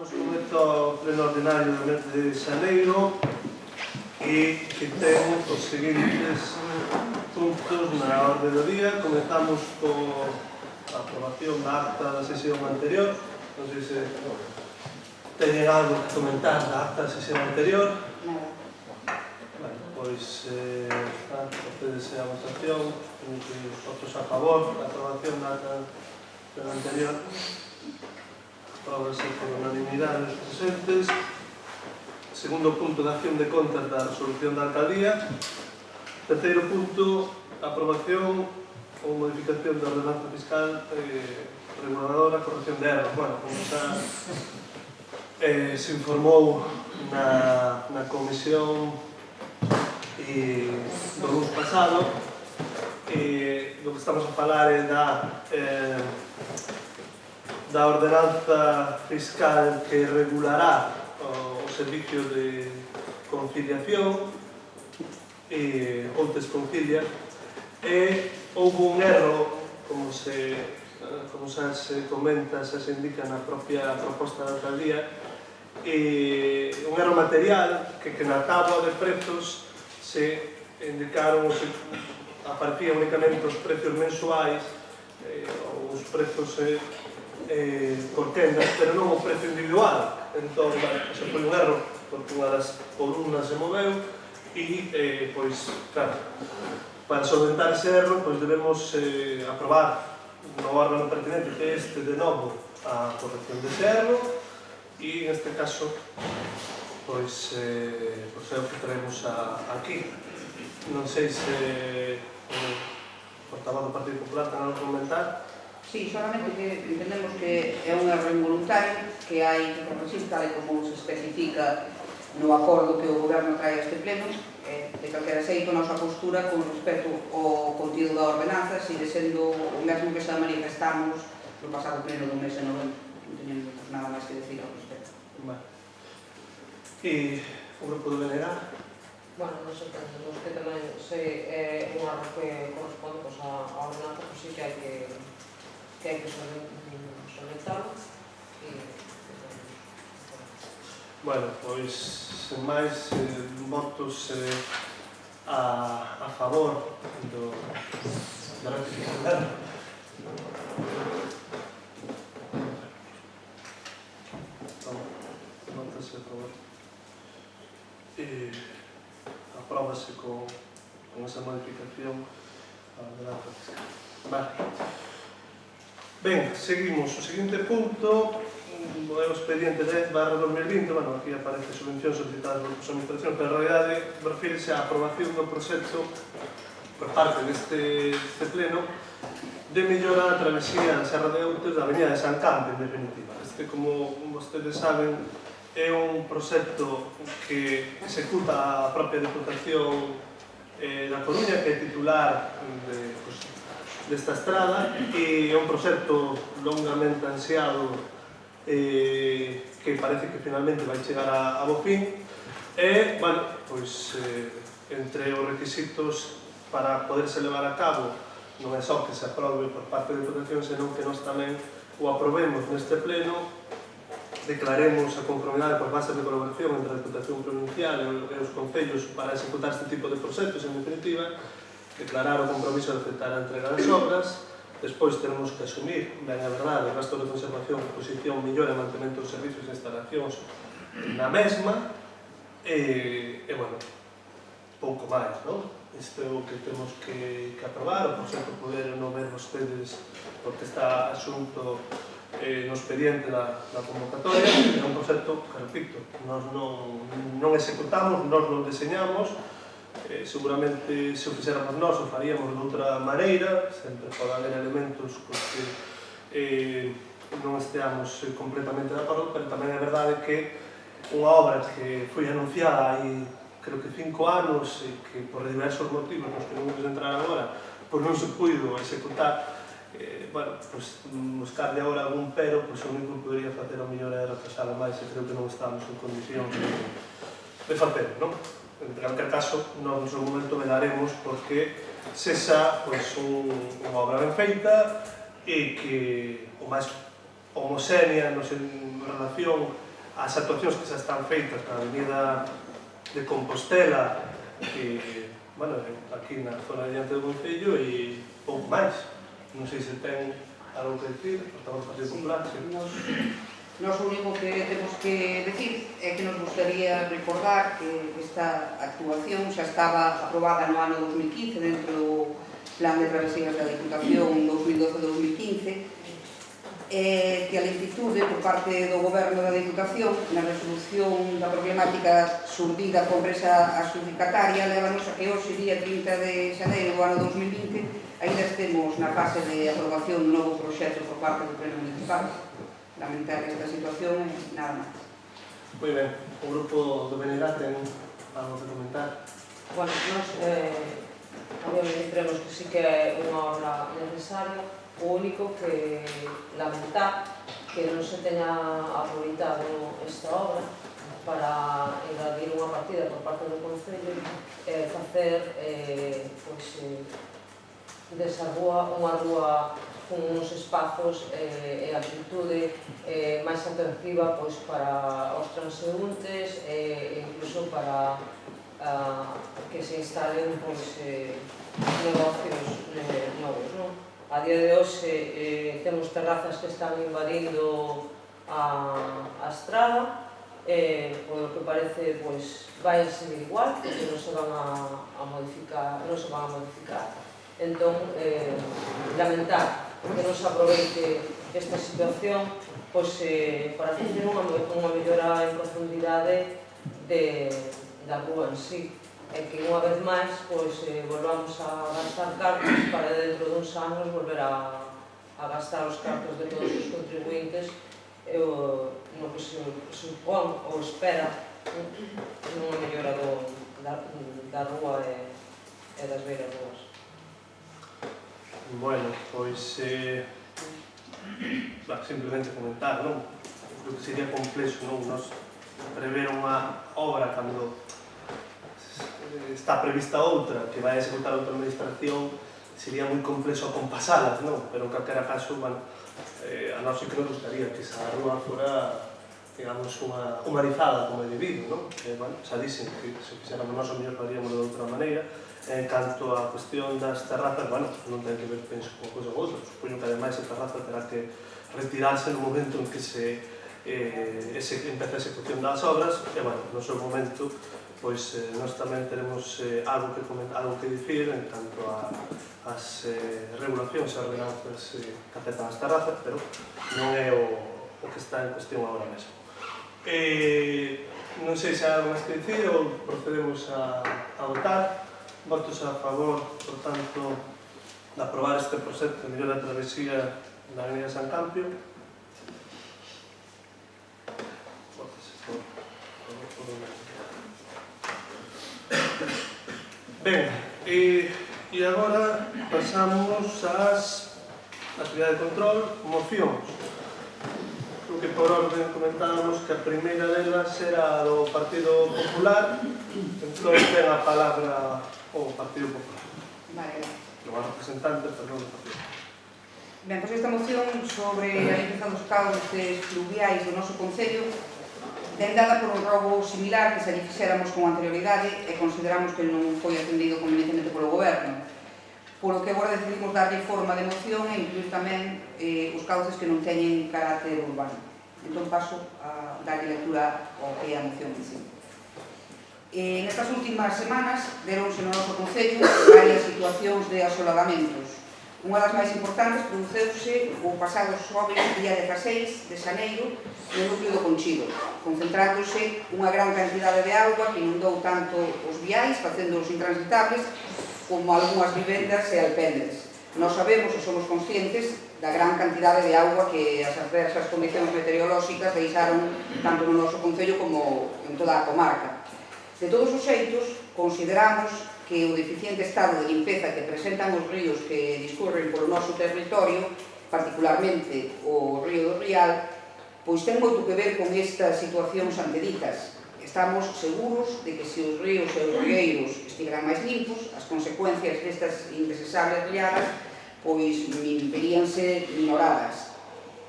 Damos comezo ao pleno ordinario do mes de xaneiro e que ten os seguintes puntos na orde do día. Comezamos con a aprobación da acta da sesión anterior. Non sei se teñen algo que comentar da acta da sesión anterior. Bueno, pois procedese a votación, os votos a favor da aprobación da acta da anterior. Apróbase por unanimidade dos presentes. Segundo punto, de acción de contas da resolución da alcaldía. Terceiro punto, aprobación ou modificación da ordenanza fiscal reguladora, corrección de erros. Bueno, como xa se informou na comisión do lunes pasado, do que estamos a falar é da ordenanza fiscal que regulará o servicio de conciliación ou desconcilia, e houve un erro, como xa se comenta, xa se indica na propia proposta da alcaldía, un erro material que na tabla de prezos se indicaron, aparecían únicamente os precios mensuais ou os prezos por tendas, pero non o prezo individual. Entón, se foi un erro porque unha das columnas se moveu e, pois, claro, para solventar ese erro, pois debemos aprobar no órgano pertinente que este de novo a corrección dese erro e, en este caso, pois é o que traemos aquí. Non sei se o portavoz do Partido Popular ten algo que comentar. Sí, solamente que entendemos que é un erro involuntario que hai que corregir, tal como se especifica no acordo que o Goberno trae a este pleno. De calquera xeito, a nosa postura con respecto ao contido da ordenanza sigue sendo o mesmo que xa manifestamos no pasado pleno do mes de novembro. Non teñemos nada máis que decir ao respecto. E o grupo do BNG? Bueno, non sei, entendemos que tamén se é un erro que corresponde á ordenanza, pois sí que hai que solventarlo. Bueno, pois, sen máis, votos a favor da ratificación. Votase a favor. Apróbase con esa modificación a ordenanza fiscal. Vale. Ben, seguimos. O seguinte punto, o expediente 10/2020, bueno, aquí aparece subvención solicitada por administración, pero en realidade refírese á aprobación do proxecto por parte deste pleno de mellora da travesía da Serra de Outes da Avenida de San Campo, en definitiva. Este, como vostedes saben, é un proxecto que executa a propia Deputación da Coruña, que é titular desta estrada, e é un proxecto longamente ansiado que parece que finalmente vai chegar a bo fin. E, bueno, pois, entre os requisitos para poderse levar a cabo non é só que se aprobe por parte da Deputación, senón que nós tamén o aprobemos neste pleno, declaremos a conformidade por bases de colaboración entre a Deputación Provincial e os concellos para executar este tipo de proxectos, en definitiva, declarar o compromiso de aceptar a entrega das obras. Despois tenemos que asumir, ben a verdade, o gasto de conservación, exposición, millora e mantemento dos servicios e instalacións na mesma, e, bueno, pouco máis, non? Isto é o que temos que aprobar. O proxecto poder non ver vostedes porque está asunto no expediente da convocatoria. É un proxecto que, repito, nós non executamos, nós non deseñamos. Seguramente se o fixéramos nós o faríamos de outra maneira, sempre pode haber elementos que non esteamos completamente de acordo, pero tamén é verdade que unha obra que foi anunciada hai, creo que 5 anos, e que por diversos motivos nos que non vamos entrar agora, pois non se puido executar. Bueno, pois buscarle agora algún pero, pois o único que podería facer ao mellor era retrasar máis, e creo que non estamos en condicións de facer, non? En calquer caso, nós no seu momento velaremos porque sexa unha obra ben feita e que o máis homoxénea en relación as actuacións que xa están feitas na avenida de Compostela, que, bueno, aquí na zona diante do Concello, e pouco máis. Non sei se ten algo que decir, portavoz do Partido Popular. Nos o único que temos que decir é que nos gustaría recordar que esta actuación xa estaba aprobada no ano 2015 dentro do Plan de Travesías da Diputación 2012-2015, que a lentitude por parte do Goberno da Diputación na resolución da problemática xurdida por empresa adxudicataria levanos a que hoxe, día 30 de xaneiro do ano 2020, ainda estemos na fase de aprobación do novo proxecto por parte do Pleno Municipal. Lamentar esta situación e nada máis. Moi ben, o grupo do BNG ten algo que comentar. Bueno, nós obviamente creemos que sí que é unha obra necesaria, o único que lamentar que non se teña aproveitado esta obra para engadir unha partida por parte do Concello e facer desa rúa unha rúa con uns espazos e altitude máis atractiva para os transeúntes e incluso para que se instalen negocios novos, non? A día de hoxe temos terrazas que están invadindo a estrada, polo que parece vai a seguir igual, porque non se van a modificar. Entón, lamentar que non se aproveite esta situación para facer unha mellora en profundidade da rúa en sí, e que unha vez máis volvamos a gastar cartos para dentro duns anos volver a gastar os cartos de todos os contribuintes no que se supón ou espera unha mellora da rúa e das beiras rúas. Bueno, pois simplemente comentar, non? Creo que sería complexo, non? Nos prever unha obra cando está prevista outra que vai a executar outra administración, sería moi complexo acompasalas, non? Pero en calquera caso, bueno, a nós sí que nos gustaría que esa rúa fora, digamos, unha rizada como é debido, non? Bueno, xa dixen que se fixéramos nós o mellor faríamos de outra maneira. En canto á cuestión das terrazas, bueno, non ten que ver, penso, con coisa ou outra. Supoño que ademais a terraza terá que retirarse no momento en que se empeza a execución das obras, e, bueno, no seu momento, pois, nós tamén teremos algo que dicir en canto ás regulacións e ordenanzas que afectan as terrazas, pero non é o que está en cuestión agora mesmo. Non sei se hai algo máis que dicir ou procedemos a votar. Votos a favor, por tanto, de aprobar este proxecto de mellora da travesía da Avenida San Campio. Ben, e agora pasamos ás actividades de control, mocións. Creo que por orden comentábamos que a primeira delas era do Partido Popular, entón ten a palabra o Partido Popular. Vale. Non a representante, perdón, do Partido. Ben, pois esta moción sobre a limpeza dos cauces fluviais do noso Concello ten dada por un robo similar que se lle fixéramos con anterioridade e consideramos que non foi atendido convenientemente polo Goberno. Polo que agora decidimos darlle forma de moción e incluir tamén os cauces que non teñen carácter urbano. Entón paso a darlle lectura ao que é a moción en sí. Nestas últimas semanas deronse no noso Concello varias situacións de asolagamentos. Unha das máis importantes produceuse o pasado xoves día 16 de xaneiro no núcleo do Conchido, concentrándose unha gran cantidade de auga que inundou tanto os viais, facéndoos intransitables, como algunhas vivendas e alpendres. Nós sabemos e somos conscientes da gran cantidade de auga que as adversas condicións meteorolóxicas deixaron tanto no noso Concello como en toda a comarca. De todos os xeitos, consideramos que o deficiente estado de limpeza que presentan os ríos que discorren polo noso territorio, particularmente o río do Rial, pois ten moito que ver con estas situacións anteditas. Estamos seguros de que se os ríos e os rieeiros estiveran máis limpos, as consecuencias destas indesesables riadas pois veríanse minoradas.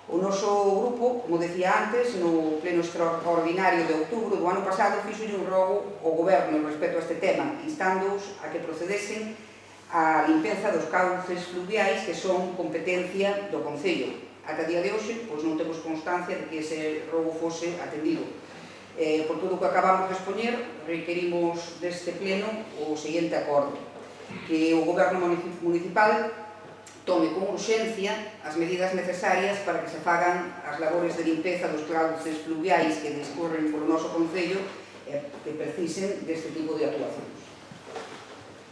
O noso grupo, como decía antes, no pleno extraordinario de outubro do ano pasado, fixolle un rogo ao Goberno respecto a este tema, instándoos a que procedesen á limpeza dos cauces fluviais que son competencia do Concello. Ata día de hoxe, pois non temos constancia de que ese rogo fose atendido. Por todo o que acabamos de expoñer, requerimos deste pleno o seguinte acordo: que o Goberno municipal tome con urxencia as medidas necesarias para que se fagan as labores de limpeza dos cauces fluviais que discorren polo noso Concello e que precisen deste tipo de actuacións.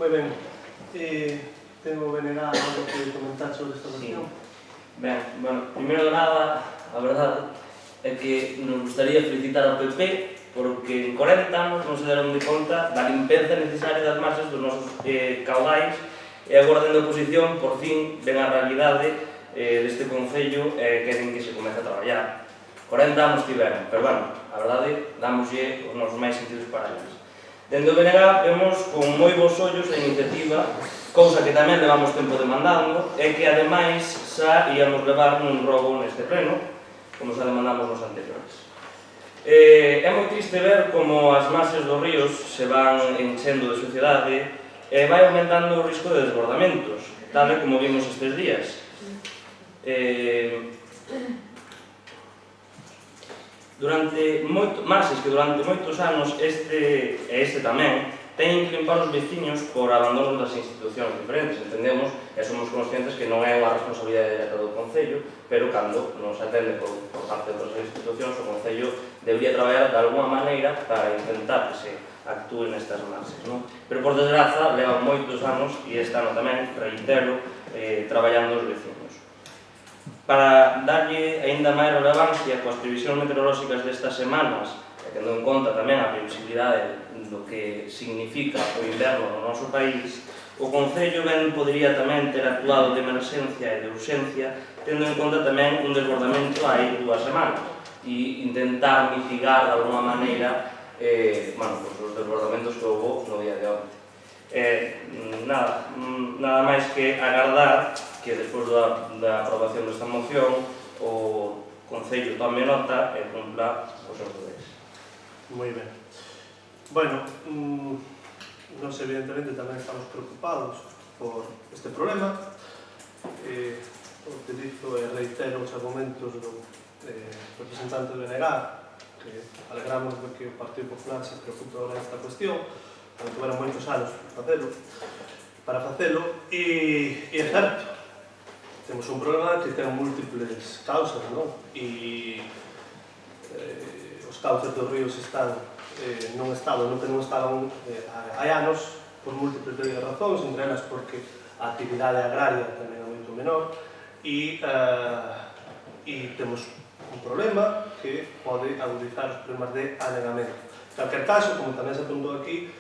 Moi ben, tengo Benegá algo que comentar sobre esta cuestión. Ben, bueno, primeiro de nada, a verdade é que nos gustaría felicitar ao PP porque en 40 anos non se deron de conta da limpeza necesaria das marxes dos nosos caudais e agora dentro da oposición, por fin, ven a realidade deste Concello e queren que se comece a traballar. 40 anos tiveron, pero bueno, a verdade, damoslle os nosos máis sentidos para eles. Dentro do BNG vemos con moi bons ollos a iniciativa, cousa que tamén levamos tempo demandando, e que ademais xa íamos levar nun rogo neste pleno, como xa demandamos nos anteriores. É moi triste ver como as marxes dos ríos se van enchendo de suciedade e vai aumentando o risco de desbordamentos, tal e como vimos estes días. Marxes que durante moitos anos este tamén teñen que limpar os veciños por abandono das institucións diferentes. Entendemos e somos conscientes que non é unha responsabilidade directa do Concello, pero cando non se atende por parte de outras institucións, o Concello debería traballar de alguma maneira para intentar que se actúen nestas marxes, non? Pero, por desgraza, levan moitos anos, e este ano tamén, reitero, traballando os vecinos. Para darlle aínda máis relevancia coas previsións meteorolóxicas destas semanas, e tendo en conta tamén a previsibilidade do que significa o inverno no noso país, o Concello ben podería tamén ter actuado de emerxencia e de urxencia, tendo en conta tamén un desbordamento hai 2 semanas, e intentar mitigar de alguma maneira os desbordamentos que houve no día de onte. Nada máis que agardar que despois da aprobación desta moción o Concello tome nota e cumpla os seus deberes. Moi ben. Bueno, nós evidentemente tamén estamos preocupados por este problema. Utilizo e reitero os argumentos do representante do BNG, que alegramos de que o Partido Popular se preocupe ahora desta cuestión, porque tuveron moitos anos para facelo, e é certo, temos un problema que ten múltiples causas, non? E os cauces dos ríos están nun estado no que non estaban hai anos por múltiples razóns, entre elas porque a actividade agraria tamén é moito menor, e temos un problema que pode agudizar os problemas de anegamento. En calquer caso, como tamén se apuntou aquí,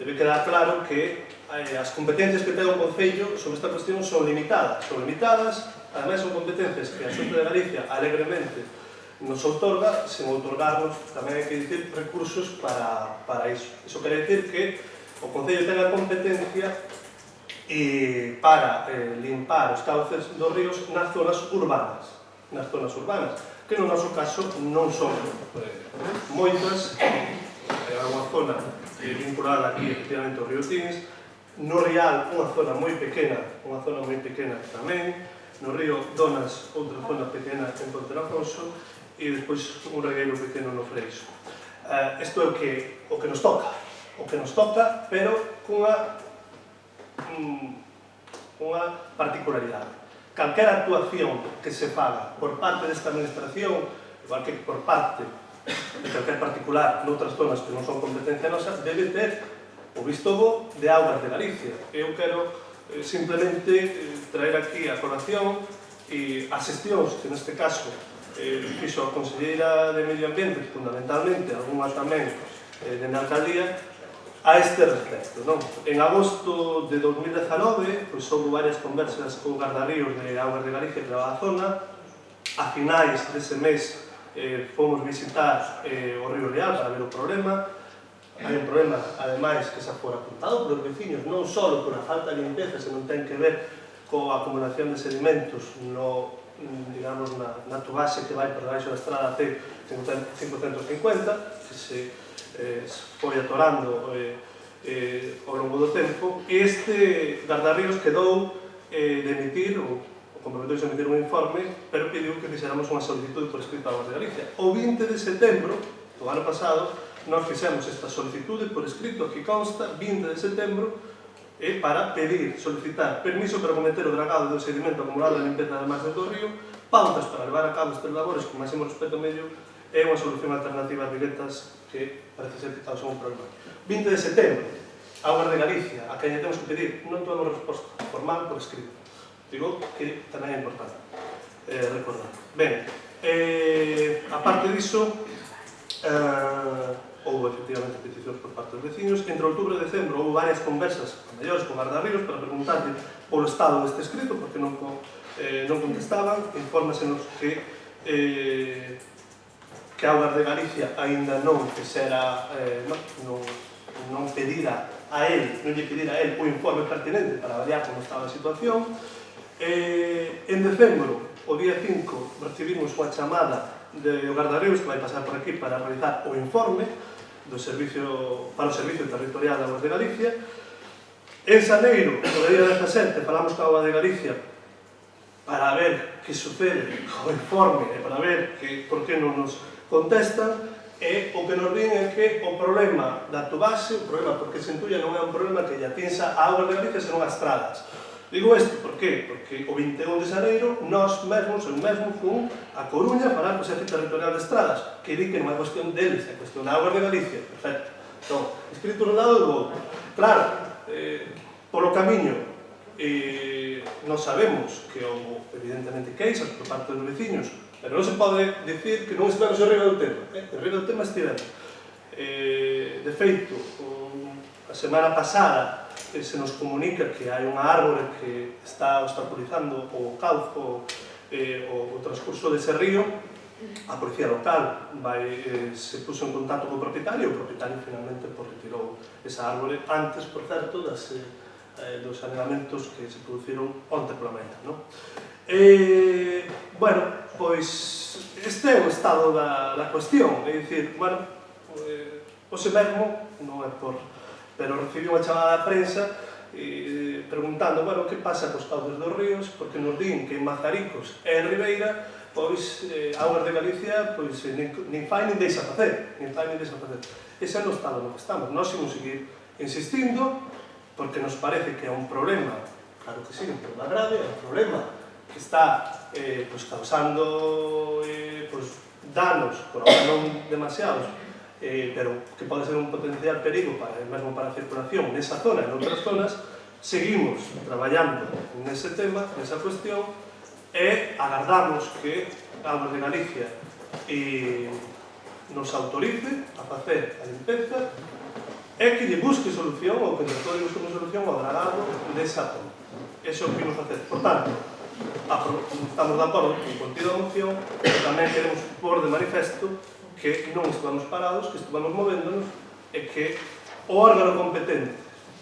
debe quedar claro que as competencias que ten o Concello sobre esta cuestión son limitadas. Ademais son competencias que a Xunta de Galicia alegremente nos outorga, sen outorgarnos, tamén hai que dicir, recursos para iso. Iso quere dicir que o Concello ten a competencia para limpar os cauces dos ríos nas zonas urbanas, que no noso caso non son moitas. Hai unha zona vinculada aquí efectivamente ao río Tines, no Rial unha zona moi pequena tamén, no río Donas outra zona pequena en Pontenafonso e despois un regueiro pequeno no Freixo. Isto é o que nos toca, pero cunha particularidade. Calquera actuación que se faga por parte desta administración, igual que por parte de calquer particular noutras zonas que non son competencia nosa, debe ter o visto bo de Augas de Galicia. Eu quero simplemente traer aquí a colación e as xestións que neste caso fixo a Conselleira de Medio Ambiente, fundamentalmente, algunhas tamén na alcaldía, a este respecto, non? En agosto de 2019, pois houve varias conversas con gardaríos de Augas de Galicia que leva a zona. A finais dese mes fomos visitar o río Real para ver o problema. Hai un problema, ademais, que xa fora apuntado polos veciños, non só por a falta de limpeza, senón ten que ver coa acumulación de sedimentos no digamos, na tubase que vai por debaixo da estrada C550, que se foi atorando ao longo do tempo, e este Gardarríos quedou de emitir, ou comprometeuse a emitir un informe, pero pediu que fixéramos unha solicitud por escrito a Aguas de Galicia. O 20 de setembro do ano pasado, nós fixemos esta solicitude por escrito que consta 20 de setembro para pedir, solicitar permiso para cometer o dragado do sedimento acumulado de limpeza das margens do río, pautas para levar a cabo estes labores con máximo respeto ao medio e unha solución alternativa ás viguetas que parece ser que causan un problema. 20 de setembro, Aguas de Galicia, a quen lle temos que pedir, non temos resposta formal por escrito. Digo que tamén é importante recordar. Ben, aparte diso, houve efectivamente peticións por parte dos veciños. Entre outubro e decembro houve varias conversas con maiores, con Gardarríos, para preguntarle polo estado deste escrito, porque non contestaban. Infórmasenos que Aguas de Galicia aínda non fixera, non pedira a él, non lle pedira a él o informe pertinente para avaliar como estaba a situación. En decembro, o día 5, recibimos unha chamada de Gardarríos que vai pasar por aquí para realizar o informe para o Servicio Territorial de Aguas de Galicia. En xaneiro, o día 17, falamos con Aguas de Galicia para ver que sucede co informe e para ver por que non nos contestan, e o que nos din é que o problema da tubase, o problema porque se entulla non é un problema que lle atinsa a Aguas de Galicia, senón as estradas. Digo isto, por qué? Porque o 21 de xaneiro, nós mesmos, eu mesmo, fun a Coruña a falar co Xefe Territorial de Estradas, que di que non é cuestión deles, é cuestión da Aguas de Galicia. Perfecto. Entón, escrito un lado e do outro. Claro, polo camiño, non sabemos que houve, evidentemente, queixas por parte dos veciños, pero non se pode dicir que non estivemos arriba do tema. Arriba do tema estivemos. De feito, a semana pasada, se nos comunica que hai unha árbore que está obstaculizando o cauzo, o transcurso dese río. A policía local se puso en contacto co propietario, e o propietario finalmente retirou esa árbore antes, por certo, dos anegamentos que se produciron onte pola mañá. Bueno, pois este é o estado da cuestión, é dicir, bueno, hoxe mesmo, non é por... pero recibí unha chamada da prensa preguntando, bueno, que pasa cos cauces dos ríos, porque nos din que en Mazaricos e en Ribeira, pois, Aguas de Galicia, pois, nin fai nin deixa facer, Ese é o estado no que estamos. Nós imos seguir insistindo, porque nos parece que é un problema, claro que sí, un problema grave, é un problema que está causando danos, por ahora non demasiados, pero que pode ser un potencial perigo mesmo para a circulación nesa zona e noutras zonas. Seguimos traballando nese tema, nesa cuestión, e agardamos que Aguas de Galicia nos autorice a facer a limpeza e que lle busque solución, ou que nos pode buscar unha solución ao dragado desa zona. Eso é o que imos facer. Por tanto, estamos de acordo con o contido da moción, pero tamén queremos pôr de manifesto que non estamos parados, que estamos movéndonos, e que o órgano competente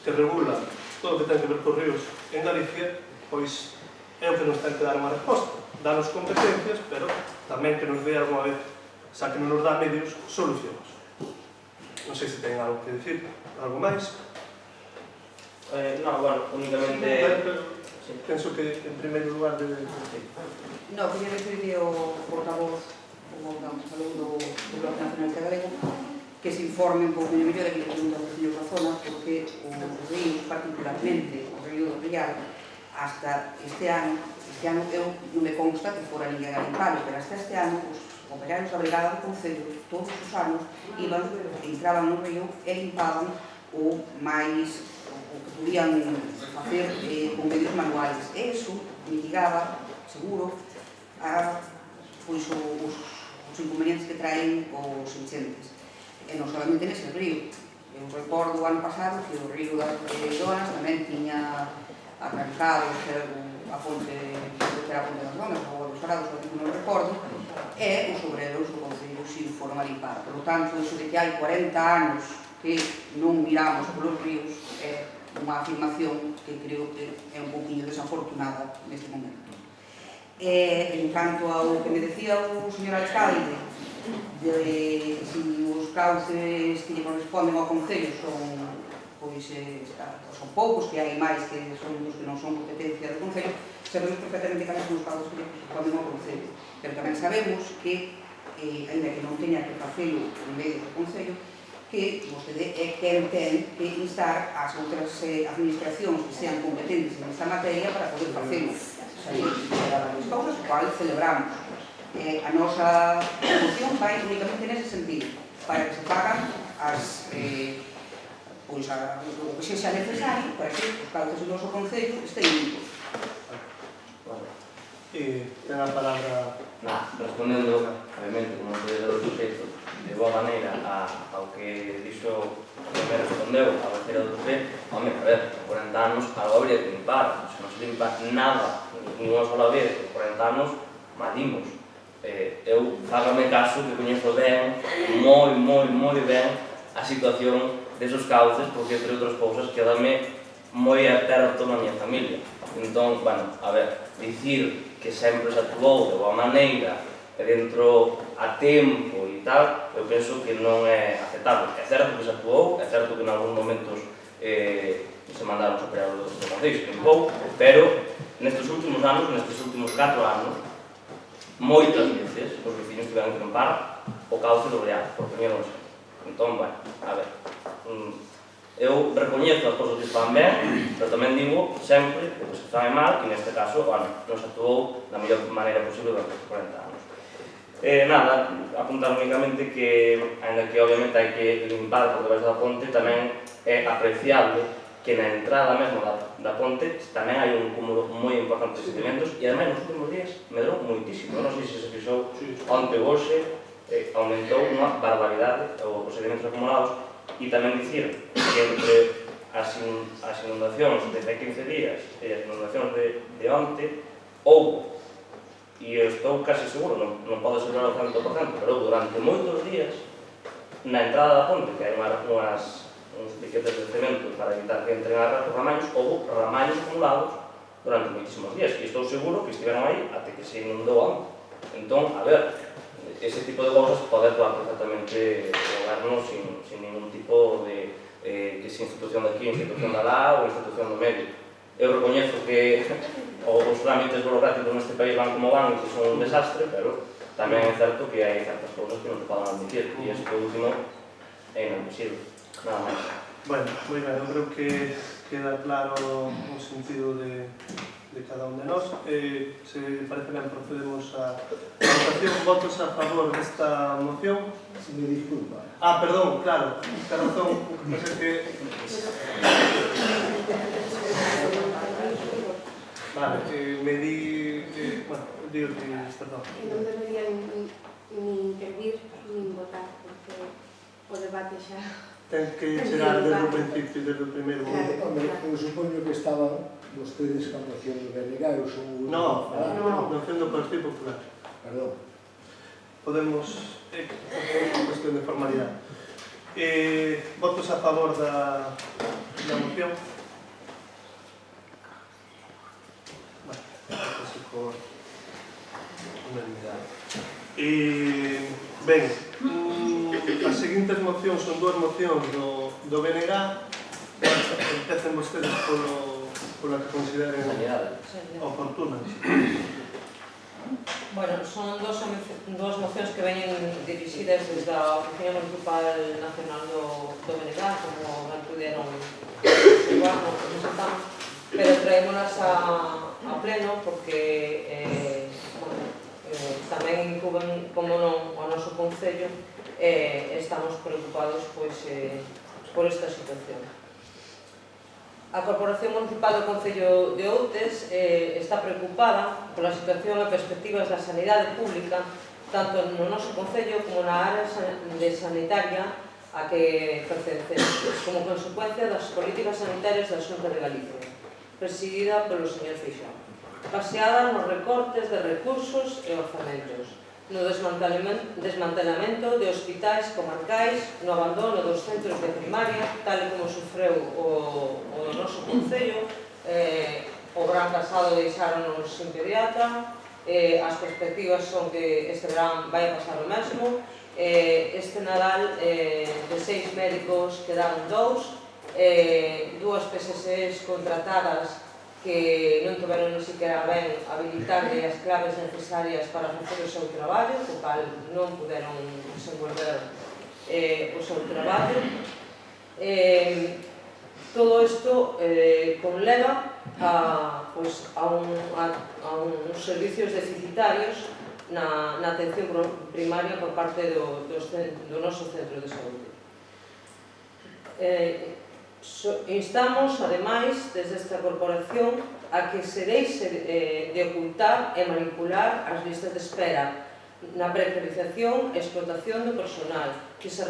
que regula todo o que ten que ver cos ríos en Galicia, pois é o que nos ten que dar unha resposta. Danos competencias, pero tamén que nos dé alguna vez, xa que non nos dá medios, solucións. Non sei se ten algo que dicir, algo máis. No, bueno, únicamente... Penso que, en primeiro lugar, debe... No, quería decirle ao portavoz, como falou do Bloque Nacionalista Galego, que se informe un pouco mellor aquí que pregunta o veciño da zona, porque o río, particularmente o río do Rial, hasta este ano eu non me consta que fora ninguén a limpalo, pero hasta este ano os operarios da Brigada do Concello todos os anos entraban no río e limpaban o que podían facer con medios manuais. E iso mitigaba, seguro, os inconvenientes que traen os enchentes. E non solamente nese río. Eu recordo o ano pasado que o río das Donas tamén tiña arrancado a ponte das Donas, ou dos Arados, non recordo, e os obreros do Concello si foron a limpar. Por lo tanto, iso de que hai 40 anos que non miramos polos ríos é unha afirmación que creo que é un pouquinho desafortunada neste momento. En canto ao que me decía o señor alcalde, de se os cauces que lle corresponden ao Concello son poucos, que hai máis que son dos que non son competencia do Concello, sabemos perfectamente cales son os cauces que lle corresponden ao Concello. Pero tamén sabemos que, ainda que non teña que facelo en medio do Concello, que vostede é quen ten que instar as outras administracións que sean competentes nesta materia para poder facelo. As cousas, o cual celebramos. A nosa moción vai únicamente nese sentido, para que se fagan o que sexa necesario para que os cauces do noso Concello estén limpos. Ten a palabra... Respondendo, obviamente, como se deu o sujeito, de boa maneira ao que dixo o que me respondeu a Bacera do Tupé, home, a ver, con 40 anos algo habría que limpar, se non se limpa nada, ni unha sola vez, con 40 anos, malimos. Eu, fágame caso, que coñezo ben, moi ben, a situación desos cauces, porque, entre outras cousas, quedame moi a toda a miña familia. Entón, bueno, a ver, dicir que sempre se actuou de boa maneira e dentro a tempo e tal, eu penso que non é aceptable. É certo que se actuou, é certo que en algúns momentos se mandaron os operadores do Concello, que limpou, pero nestes últimos anos, nestes últimos 4 anos, moitas veces os veciños tiveron que limpar o cauce do Breal, por poñer un exemplo. Entón, bueno, a ver, eu recoñezo as cousas que se fan ben, pero tamén digo sempre que se fan mal, que neste caso, bueno, non se actuou da mellor maneira posible durante 40 anos. Nada, apuntar únicamente que, ainda que obviamente hai que limpar por debaixo da ponte, tamén é apreciable que na entrada mesmo da ponte tamén hai un cúmulo moi importante de sedimentos e ademais nos últimos días medrou moitísimo. Non sei se fixou onte ou hoxe, aumentou unha barbaridade os sedimentos acumulados. E tamén dicir que entre as inundacións desde hai 15 días e as inundacións de onte, houve, e estou casi seguro, non podo asegurar ao 100%, pero houve durante moitos días na entrada da ponte, que hai uns piquetes de cemento para evitar que entren as ramallos, houve ramallos acumulados durante moitísimos días, e estou seguro que estiveron aí até que se inundou onte. Entón, a ver, ese tipo de cousas pode actuar perfectamente o goberno sin ningún tipo de que se institución de aquí, institución de lá ou institución do medio. Eu recoñezo que os trámites burocráticos neste país van como van e que son un desastre, pero tamén é certo que hai certas cousas que non se poden admitir e este último é inadmisible. Nada máis. Bueno, moi ben, eu creo que queda claro o sentido de cada un de nós. Se parece ben, procedemos a votación. Votos a favor desta moción? Se me disculpa. Perdón, claro, ten razón, o que pasa que... Vale, me di... bueno, digo que... perdón. Non deberían nin intervir, nin votar, porque o debate xa... Ten que chegar desde o principio, desde o primeiro momento. Hombre, eu supoño que estaban vostedes cando hacían o BNG, eu son o único No, a falar. no do Partido Popular. Perdón. Podemos... é unha cuestión de formalidade. Votos a favor da moción? Vale, por unanimidade. Ben, as seguintes mocións son dúas mocións do BNG. Empecen vostedes pola que consideren oportunas. Bueno, son dúas mocións que veñen dirixidas desde a Oficina Municipal Nacional do BNG, como ben puderon observar, non presentamos, pero traémolas a pleno porque tamén incluben, como non, o noso Concello, estamos preocupados por esta situación. A Corporación Municipal do Concello de Outes está preocupada pola situación e perspectivas da sanidade pública tanto no noso Concello como na área sanitaria a que pertencemos, como consecuencia das políticas sanitarias da Xunta de Galicia, presidida polo señor Feixóo, baseada nos recortes de recursos e orzamentos, no desmantelamento de hospitais comarcais, no abandono dos centros de primaria, tal como sufreu o noso Concello, o Gran Casado deixáronos sin pediatra, as perspectivas son que este verán vai pasar o mesmo, este Nadal de 6 médicos quedaron 2, 2 PSSs contratadas que non tiveron ni siquiera ben habilitarle as claves necesarias para facer o seu traballo, co cal non puderon desenvolver o seu traballo. Todo isto conleva a uns servicios deficitarios na atención primaria por parte do noso centro de saúde. Instamos, ademais, desde esta corporación, a que se deixe de ocultar e manipular as listas de espera na precarización e explotación do personal, que se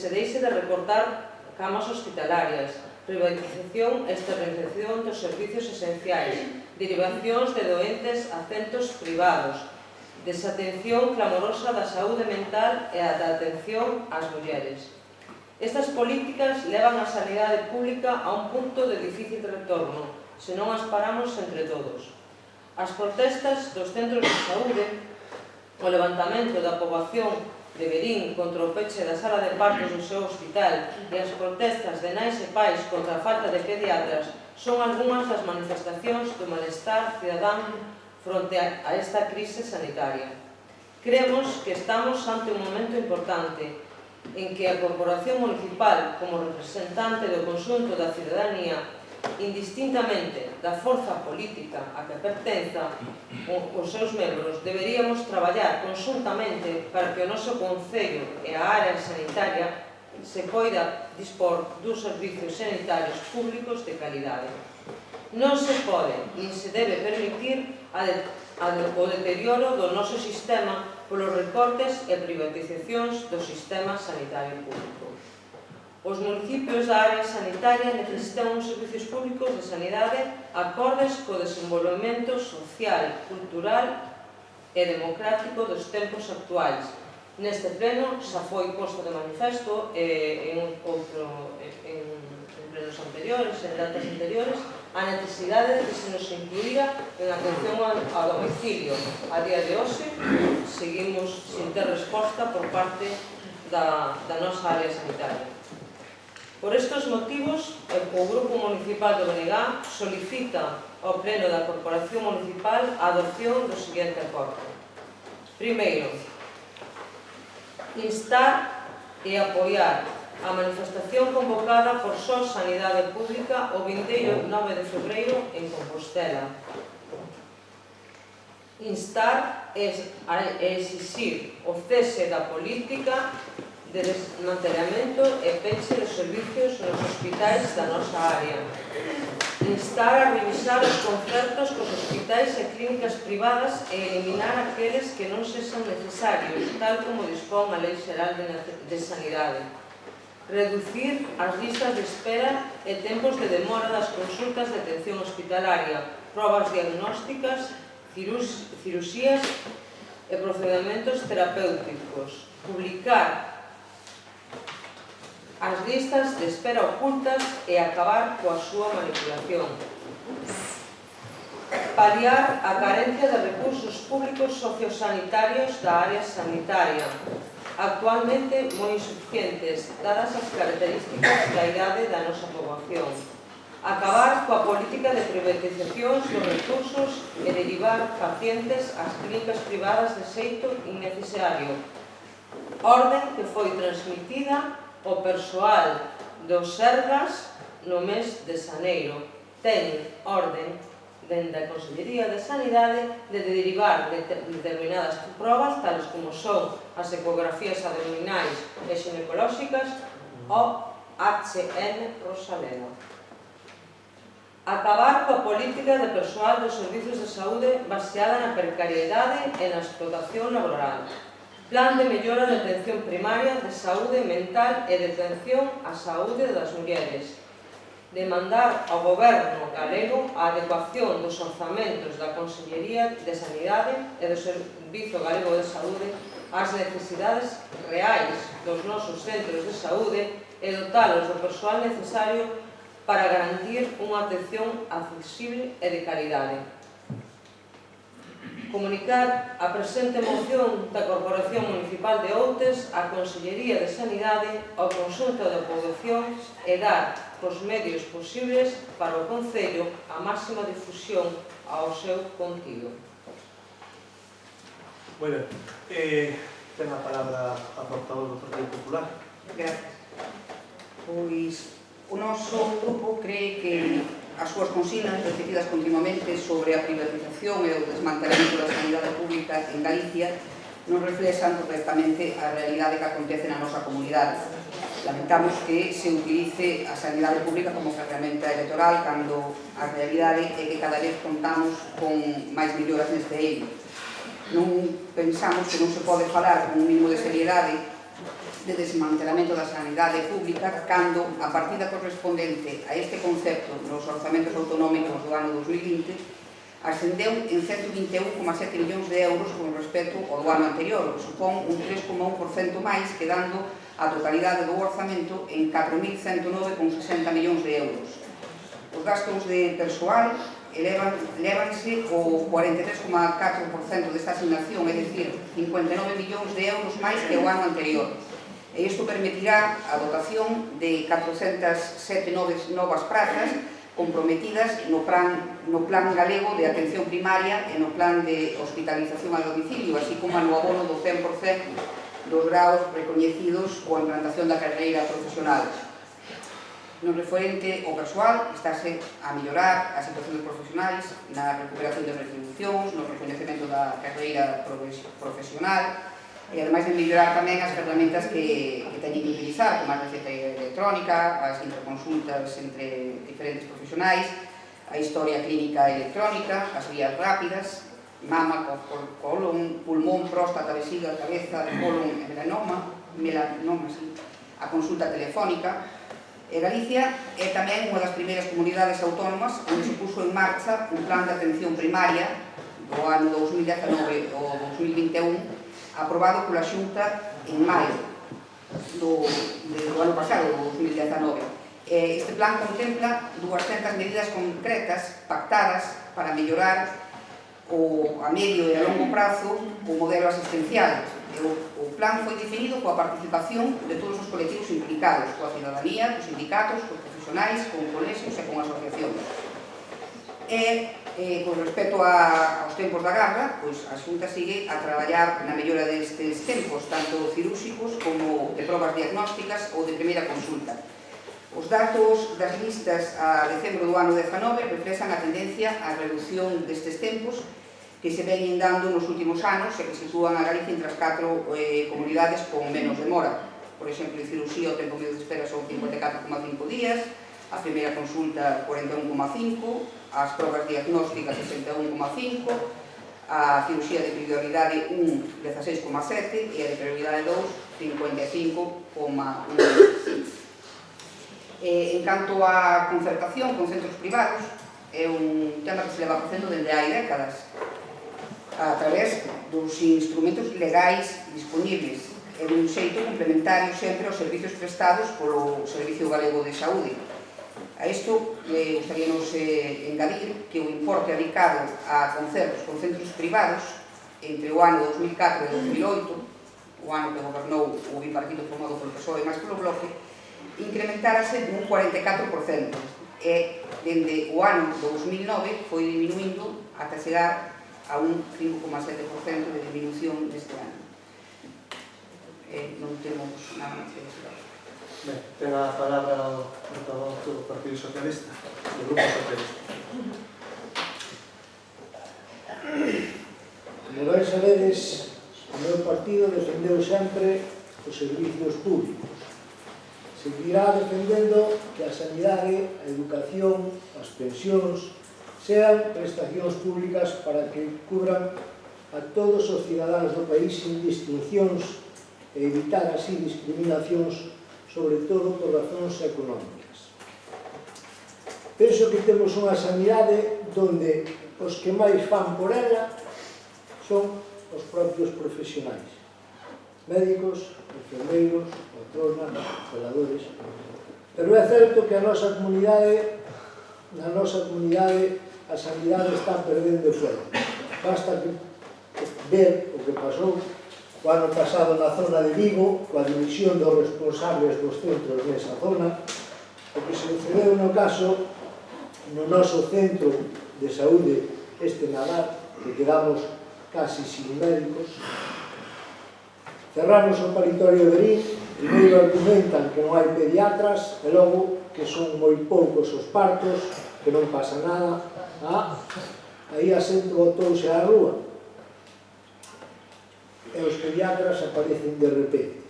deixe de recortar camas hospitalarias, privatización e externalización dos servicios esenciais, derivacións de doentes a centros privados, desatención clamorosa da saúde mental e da atención ás mulleres. Estas políticas levan a sanidade pública a un punto de difícil retorno, se non as paramos entre todos. As protestas dos centros de saúde, o levantamento da poboación de Verín contra o peche da sala de partos do seu hospital e as protestas de nais e pais contra a falta de pediatras son algunhas das manifestacións do malestar cidadán fronte a esta crise sanitaria. Creemos que estamos ante un momento importante en que a Corporación Municipal, como representante do conxunto da cidadanía, indistintamente da forza política a que pertenza os seus membros, deberíamos traballar conxuntamente para que o noso concello e a área sanitaria se poida dispor dos servicios sanitarios públicos de calidade. Non se pode, nin se debe permitir o deterioro do noso sistema polos recortes e privatizacións do sistema sanitario público. Os municipios da área sanitaria necesitan uns servicios públicos de sanidade acordes co desenvolvemento social, cultural e democrático dos tempos actuais. Neste pleno xa foi posto de manifesto en plenos anteriores, en datas anteriores, a necesidade de que se nos incluíra en atención ao domicilio. A día de hoxe seguimos sin ter resposta por parte da nosa área sanitaria. Por estes motivos, o Grupo Municipal do Benegá solicita ao Pleno da Corporación Municipal a adopción do seguinte acordo. Primeiro, instar e apoiar a manifestación convocada por SOS Sanidade Pública o vindeiro 9 de febreiro en Compostela. Instar e exixir o cese da política de desmantelamento e peche dos servicios nos hospitais da nosa área. Instar a revisar os concertos cos hospitais e clínicas privadas e eliminar aqueles que non sexan necesarios, tal como dispón a Lei Xeral de Sanidade. Reducir as listas de espera e tempos de demora das consultas de atención hospitalaria, probas diagnósticas, cirurxías e procedementos terapéuticos. Publicar as listas de espera ocultas e acabar coa súa manipulación. Paliar a carencia de recursos públicos sociosanitarios da área sanitaria, actualmente moi insuficientes, dadas as características da idade da nosa poboación. Acabar coa política de privatizacións dos recursos e derivar pacientes ás clínicas privadas de xeito innecesario. Orden que foi transmitida ao persoal dos Sergas no mes de xaneiro. Ten orden dende a Consellería de Sanidade de derivar determinadas probas, tales como son as ecografías abdominais e ginecolóxicas ao HN Rosaleda. Acabar coa política de persoal dos servicios de saúde baseada na precariedade e na explotación laboral. Plan de mellora de atención primaria de saúde mental e de atención á saúde das mulleres. Demandar ao Goberno galego a adecuación dos orzamentos da Consellería de Sanidade e do Servizo Galego de Saúde ás necesidades reais dos nosos centros de saúde e dotalos do persoal necesario para garantir unha atención accesible e de calidade. Comunicar a presente moción da Corporación Municipal de Outes á Consellería de Sanidade ao conxunto da poboación e dar os medios posibles para o Concello a máxima difusión ao seu contido. Moi ben. Ten a palabra a portavoz do Partido Popular. Gracias. Pois o noso grupo cree que as súas consignas repetidas continuamente sobre a privatización e o desmantelamento da sanidade pública en Galicia non reflexan correctamente a realidade que acontece na nosa comunidade. Lamentamos que se utilice a sanidade pública como ferramenta electoral cando a realidade é que cada vez contamos con máis melloras neste eido. Non pensamos que non se pode falar con un mínimo de seriedade de desmantelamento da sanidade pública cando a partida correspondente a este concepto nos orzamentos autonómicos do ano 2020 ascendeu en 121,7 millóns de euros con respecto ao do ano anterior, o que supón un 3,1% máis, quedando a totalidade do orzamento en 4.109,60 millóns de euros. Os gastos de persoal elevanse o 43,4% desta asignación, é dicir, 59 millóns de euros máis que o ano anterior. E isto permitirá a dotación de 407 novas prazas comprometidas no plan galego de atención primaria e no plan de hospitalización a domicilio, así como no abono do 100% dos graos recoñecidos coa implantación da carreira profesional. No referente ao persoal, estáse a mellorar a situación dos profesionais na recuperación de retribucións, no recoñecemento da carreira profesional, e ademais de mellorar tamén as ferramentas que teñen que utilizar, como a receta electrónica, as interconsultas entre diferentes profesionais, a historia clínica electrónica, as vías rápidas, mama, colon, pulmón, próstata, vesiga, cabeza, colon e melanoma, a consulta telefónica. E Galicia é tamén unha das primeiras comunidades autónomas onde se puso en marcha un plan de atención primaria do ano 2019 ou 2021 aprobado pola Xunta en maio do ano pasado, do 2019. Este plan contempla 200 medidas concretas pactadas para mellorar a medio e a longo prazo o modelo asistencial. O plan foi definido coa participación de todos os colectivos implicados, coa cidadanía, cos sindicatos, cos profesionais, con colexios e con asociacións. Con respecto aos tempos da garra, a Xunta sigue a traballar na mellora destes tempos, tanto cirúrxicos como de probas diagnósticas ou de primeira consulta. Os datos das listas a decembro do ano 19 reflexan a tendencia á reducción destes tempos que se veñen dando nos últimos anos e que sitúan a Galicia entre as 4 comunidades con menos demora. Por exemplo, en cirurxía o tempo medio de espera son 54,5 días, a primeira consulta 41,5, as probas diagnósticas 61,5, a cirurxía de prioridade 1 16,7 e a de prioridade 2 55,1. En canto á concertación con centros privados, é un tema que se leva facendo dende hai décadas a través dos instrumentos legais disponibles e dun xeito complementario sempre aos servicios prestados polo Servicio Galego de Saúde. A isto gustaríanos engadir que o importe adicado a concertos con centros privados entre o ano 2004 e 2008, o ano que gobernou o bipartito formado polo PSOE máis polo Bloque, incrementárase nun 44%, e dende o ano 2009 foi diminuindo ata chegar a un 5,7% de disminución neste ano. Non temos nada máis que decir. Ben, ten a palabra o portavoz do Partido Socialista, do Grupo Socialista. Como ben sabedes, o meu partido defendeu sempre os servicios públicos. Seguirá defendendo que a sanidade, a educación, as pensións sean prestacións públicas para que cubran a todos os cidadáns do país sin distincións e evitar así discriminacións, sobre todo por razóns económicas. Penso que temos unha sanidade donde os que máis fan por ela son os propios profesionais, médicos, enfermeiros, patronas, celadores. Pero é certo que na nosa comunidade a sanidade está perdendo fogo. Basta ver o que pasou o ano pasado na zona de Vigo, coa dimisión dos responsables dos centros nesa zona, o que se sucedeu no caso no noso centro de saúde este Nadal, que quedamos casi sin médicos. Cerramos o paritorio de Verín, primeiro argumentan que non hai pediatras, e logo que son moi poucos os partos, que non pasa nada. Aí a xente botouse á rúa. E os pediatras aparecen de repente.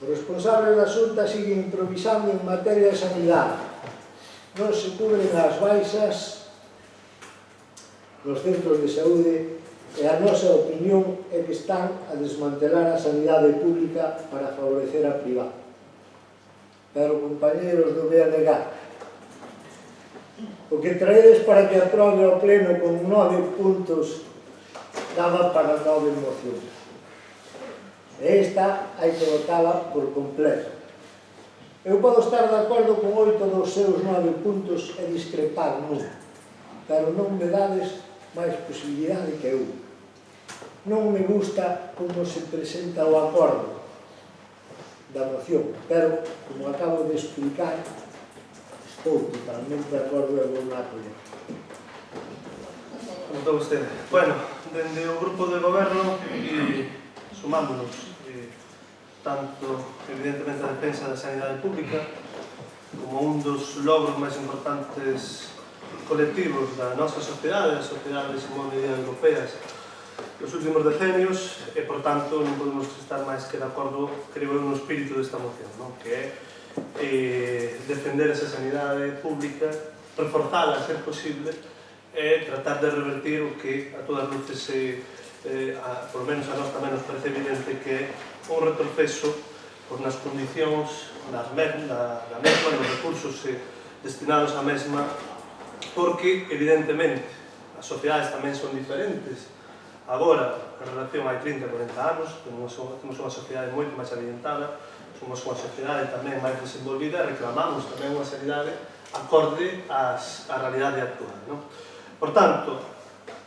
Os responsables da Xunta siguen improvisando en materia de sanidade. Non se cubren as baixas nos centros de saúde e a nosa opinión é que están a desmantelar a sanidade pública para favorecer a privada. Pero, compañeros do BNG, o que traedes para que aprobe o pleno con 9 puntos daba para 9 mocións. E esta hai que votala por completo. Eu podo estar de acordo con 8 dos seus 9 puntos e discrepar nun, pero non me dades máis posibilidade que eu. Non me gusta como se presenta o acordo da moción, pero, como acabo de explicar, estou totalmente de acordo e vou na apoiar. Como está vostede? Bueno, dende o grupo de goberno sumámonos tanto, evidentemente, a defensa da sanidade pública como un dos logros máis importantes colectivos da nosa sociedade, das sociedades en medida europeas nos últimos decenios, e, por tanto, non podemos estar máis que de acordo, creo, no espírito desta moción, non? Que é defender esa sanidade pública, reforzala, a ser posible, e tratar de revertir o que a todas luces por lo menos a nós tamén nos parece evidente que é un retroceso nas condicións da mesma, nos recursos destinados á mesma, porque, evidentemente, as sociedades tamén son diferentes. Agora, en relación a 30 e 40 anos, temos unha sociedade moito máis adiantada, somos unha sociedade tamén máis desenvolvida e reclamamos tamén unha sanidade acorde á realidade actual, non? Por tanto,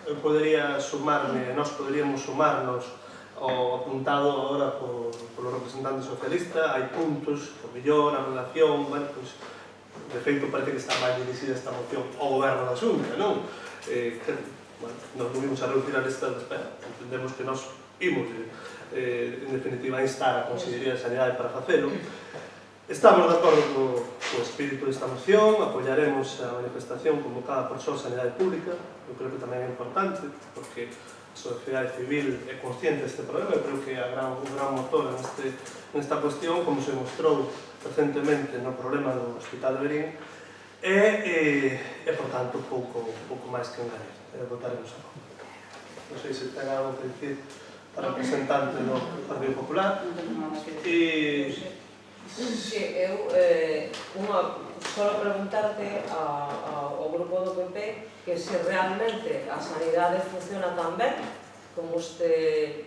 eu podería sumarme, nós poderíamos sumarnos ao apuntado agora polo representante socialista. Hai puntos, por millón, a relación, bueno, pois, de feito parece que está máis dirigida esta moción ao goberno da Xunta, non? Bueno, nos volvimos a reducir a lista de espera. Entendemos que nós imos, en definitiva, a instar a Consellería de Sanidade para facelo. Estamos de acordo co espírito desta moción, apoiaremos a manifestación convocada por Só Sanidade Pública. Eu creo que tamén é importante, porque a sociedade civil é consciente deste problema. Eu creo que é un gran motor nesta cuestión, como se mostrou recentemente no problema do Hospital de Verín, e por tanto, pouco máis que engadir. Votaremos a favor. Non sei se ten algo que dicir para representante do Partido Popular. Só preguntarte ao grupo do PP que se realmente a sanidade funciona tan ben como usted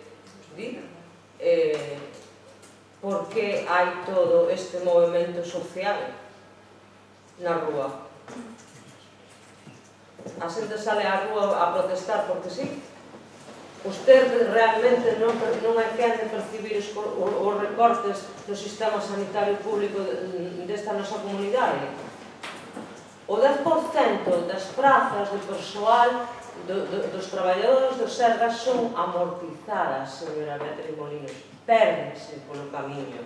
di, por que hai todo este movimento social na rúa? A xente sale á rúa a protestar porque sí? Usted realmente non é quen de percibir os recortes do sistema sanitario público desta nosa comunidade? O 10% das prazas de persoal dos traballadores do Sergas son amortizadas, señora Beatriz Molinos, pérdense polo camiño.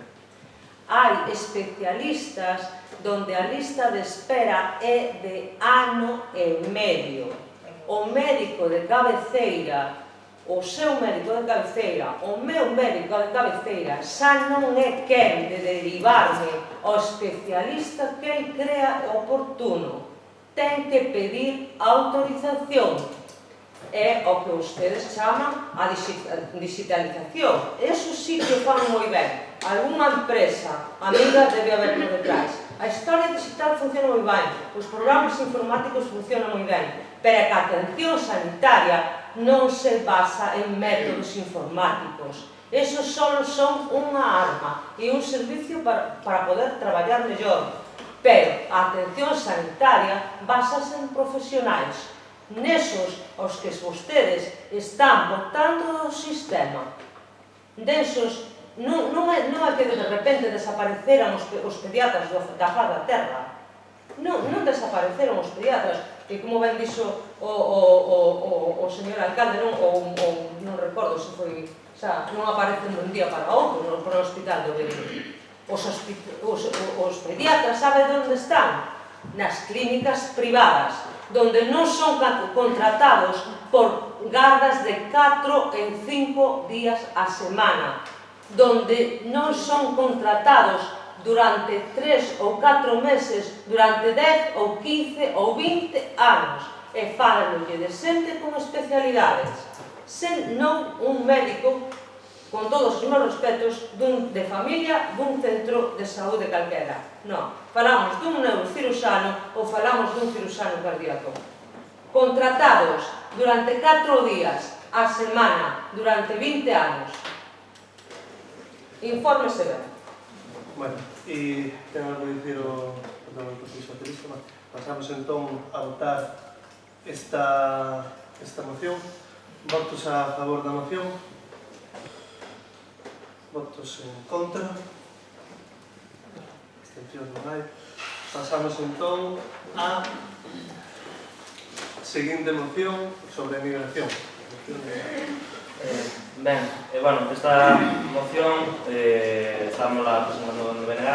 Hai especialistas donde a lista de espera é de ano e medio. O médico de cabeceira, o seu médico de cabeceira, o meu médico de cabeceira, xa non é quen de derivarme ao especialista que el crea oportuno. Ten que pedir autorización. É o que ustedes chaman a digitalización. Eso sí que fan moi ben. Alguna empresa amiga debe haber por detrás. A historia digital funciona moi ben, os programas informáticos funcionan moi ben, pero a atención sanitaria non se basa en métodos informáticos. Esos só son unha arma e un servicio para poder traballar mellor. pero a atención sanitaria basase en profesionais, nesos aos que vostedes están botando do sistema. Desos, non é que de repente desapareceran os pediatras da faz da terra. Non desapareceron os pediatras, e como ben dixo o señor alcalde, non recordo se foi, xa, non aparecen dun día para outro no hospital de Ourense. Os pediatras saben onde están? Nas clínicas privadas, donde non son contratados por gardas de 4 en 5 días a semana, donde non son contratados durante 3 ou 4 meses, durante 10 ou 15 ou 20 anos, e fálanlle de xente con especialidades, sen non un médico, con todos os meus respetos, de familia dun centro de saúde calquera. Non, falamos dun neurocirurxano ou falamos dun cirurxano cardíaco. Contratados durante 4 días a semana, durante 20 anos. Infórmese ben. Bueno, e ten algo que dicir o Partido Socialista? Pasamos entón a votar esta moción. Votos a favor da moción. Votos en contra. Abstencións non hai. Pasamos entón a seguinte moción sobre a migración. Ben, bueno, esta moción estamos presentando no BNG,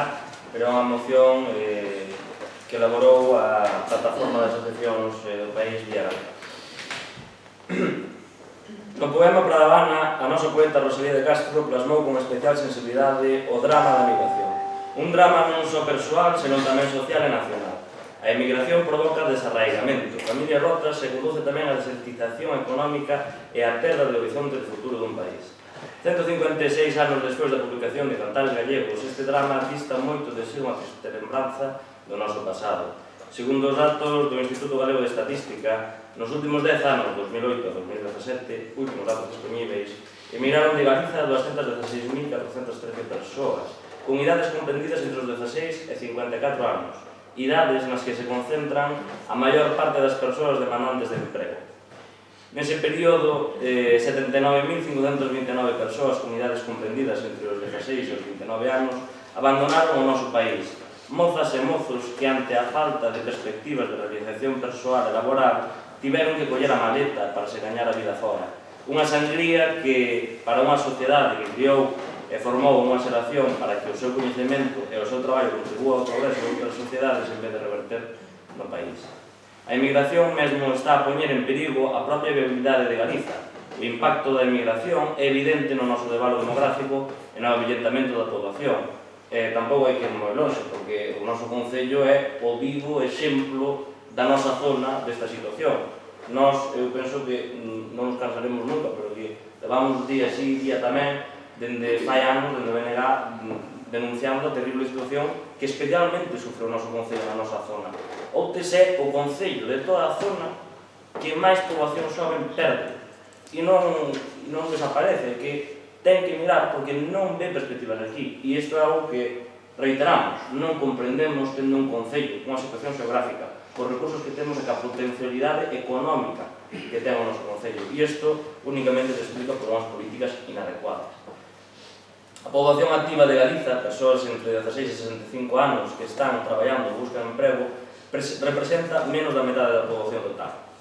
pero é unha moción que elaborou a plataforma de asociacións do país Vía Galega. No poema Para Habana, a nosa poeta Rosalía de Castro plasmou con especial sensibilidade o drama da migración. Un drama non só persoal, senón tamén social e nacional. A emigración provoca desarraigamento, familias rotas e conduce tamén a desertización económica e a perda de horizonte de futuro dun país. 156 anos despois da publicación de Cantares Gallegos, este drama dista moito de ser unha triste lembranza do noso pasado. Segundo os datos do Instituto Galego de Estatística, nos últimos 10 anos, 2008 a 2017, últimos datos disponibles, emigraron de Galiza 216.413 persoas, con idades comprendidas entre os 16 e 54 anos, idades nas que se concentran a maior parte das persoas demandantes de emprego. Nese período, 79.529 persoas con idades comprendidas entre os 16 e os 29 anos abandonaron o noso país, mozas e mozos que ante a falta de perspectivas de realización persoal e laboral tiveron que coller a maleta para se gañar a vida fora. Unha sangría que, para unha sociedade que criou e formou unha xeración para que o seu coñecemento e o seu traballo contribúa ao progreso de outras sociedades en vez de reverter no país. A emigración mesmo está a poñer en perigo a propia viabilidade de Galiza. O impacto da emigración é evidente no noso debalo demográfico e no avellentamento da poboación. Tampouco hai que ir moi longe, porque o noso concello é o vivo exemplo da nosa zona desta situación. Eu penso que non nos cansaremos nunca, pero que levamos día sí, día tamén, dende fai anos, dende BNG, denunciando a terrible situación que especialmente sufre o noso concello na nosa zona. Outes é o concello de toda a zona que máis poboación xoven perde e non desaparece, que ten que mirar porque non ve perspectivas aquí. E isto é algo que reiteramos, non comprendemos tendo un concello con unha situación xeográfica, os recursos que temos e a potencialidade económica que ten o noso concello. E isto únicamente se explica por unhas políticas inadecuadas. A poboación activa de Galiza, persoas entre 16 e 65 anos que están traballando e buscan emprego, representa menos da metade da poboación total.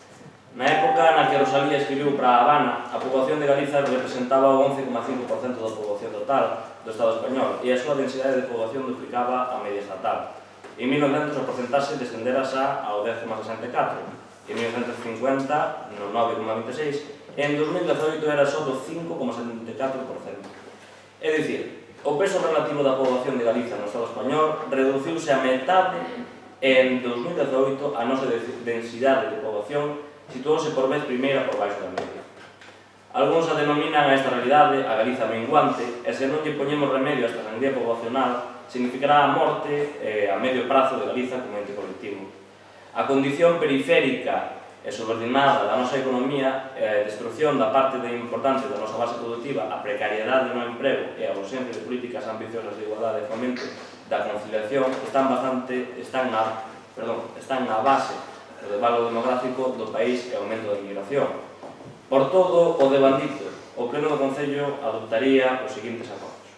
Na época na que Rosalía escribiu Para Habana, a poboación de Galiza representaba o 11,5% da poboación total do Estado español e a súa densidade de poboación duplicaba a media estatal. En 1900 a porcentaxe descendera xa ao 10,64, en 1950 no 9,26 e en 2018 era só do 5,74%. É dicir, o peso relativo da poboación de Galiza no Estado español reduciuse a metade e en 2018 a nosa densidade de poboación situouse por vez primeira por baixo da media. Algúns a denominan a esta realidade a Galiza menguante e se non lle poñemos remedio a esta sangría poboacional significará a morte a medio prazo de Galiza como ente colectivo. A condición periférica e subordinada da nosa economía e a destrucción da parte importante da nosa base productiva, a precariedade no emprego e a ausencia de políticas ambiciosas de igualdade e fomento da conciliación están na base do desvalo demográfico do país e aumento da inmigración. Por todo o devandito, o Pleno do Concello adoptaría os seguintes acordos.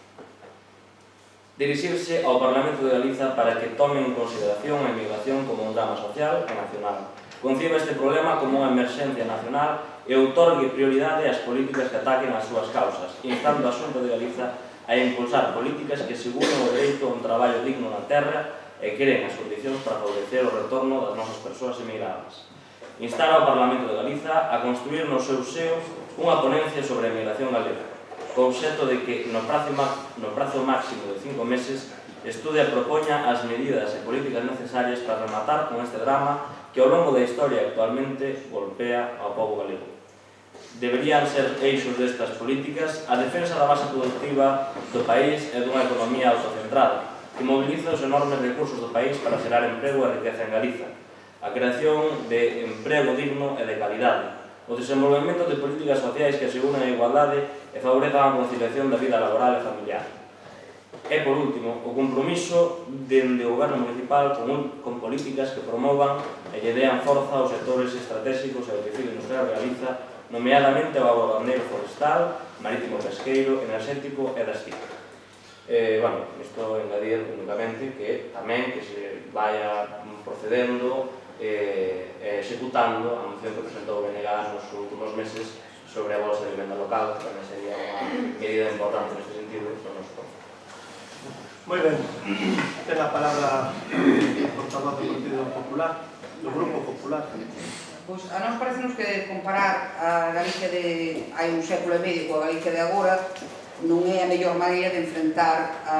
Dirixirse ao Parlamento de Galiza para que tome en consideración a inmigración como un drama social e nacional. Conciba este problema como unha emerxencia nacional e outorgue prioridade ás políticas que ataquen as súas causas, instando a Xunta de Galiza a impulsar políticas que aseguren o dereito a un traballo digno na terra e creen as condicións para favorecer o retorno das nosas persoas emigradas. Instar ao Parlamento de Galiza a construir no seu seo unha ponencia sobre a emigración galega, co obxecto de que no prazo máximo de 5 meses estude e propoña as medidas e políticas necesarias para rematar con este drama que ao longo da historia actualmente golpea ao pobo galego. Deberían ser eixos destas políticas a defensa da base productiva do país e dunha economía autocentrada, que mobiliza os enormes recursos do país para xerar emprego e riqueza en Galiza, a creación de emprego digno e de calidade, o desenvolvemento de políticas sociais que aseguren a igualdade e favorezan a conciliación da vida laboral e familiar. E, por último, o compromiso dende o goberno municipal con políticas que promovan e lle dean forza aos sectores estratégicos e do tecido industrial de Galiza, nomeadamente o agrogandeiro forestal, marítimo pesqueiro, enerxético e das TIC. Isto engadir únicamente que tamén que se vaya procedendo e executando a moción que presentou o BNG nos últimos meses sobre a bolsa de vivenda local, que tamén sería unha medida importante neste sentido no noso concello. Moi ben, ten a palabra o portavoz do Partido Popular, do Grupo Popular. Pois a nós parecenos que comparar a Galicia de hai un século e medio coa Galicia de agora non é a mellor maneira de enfrentar a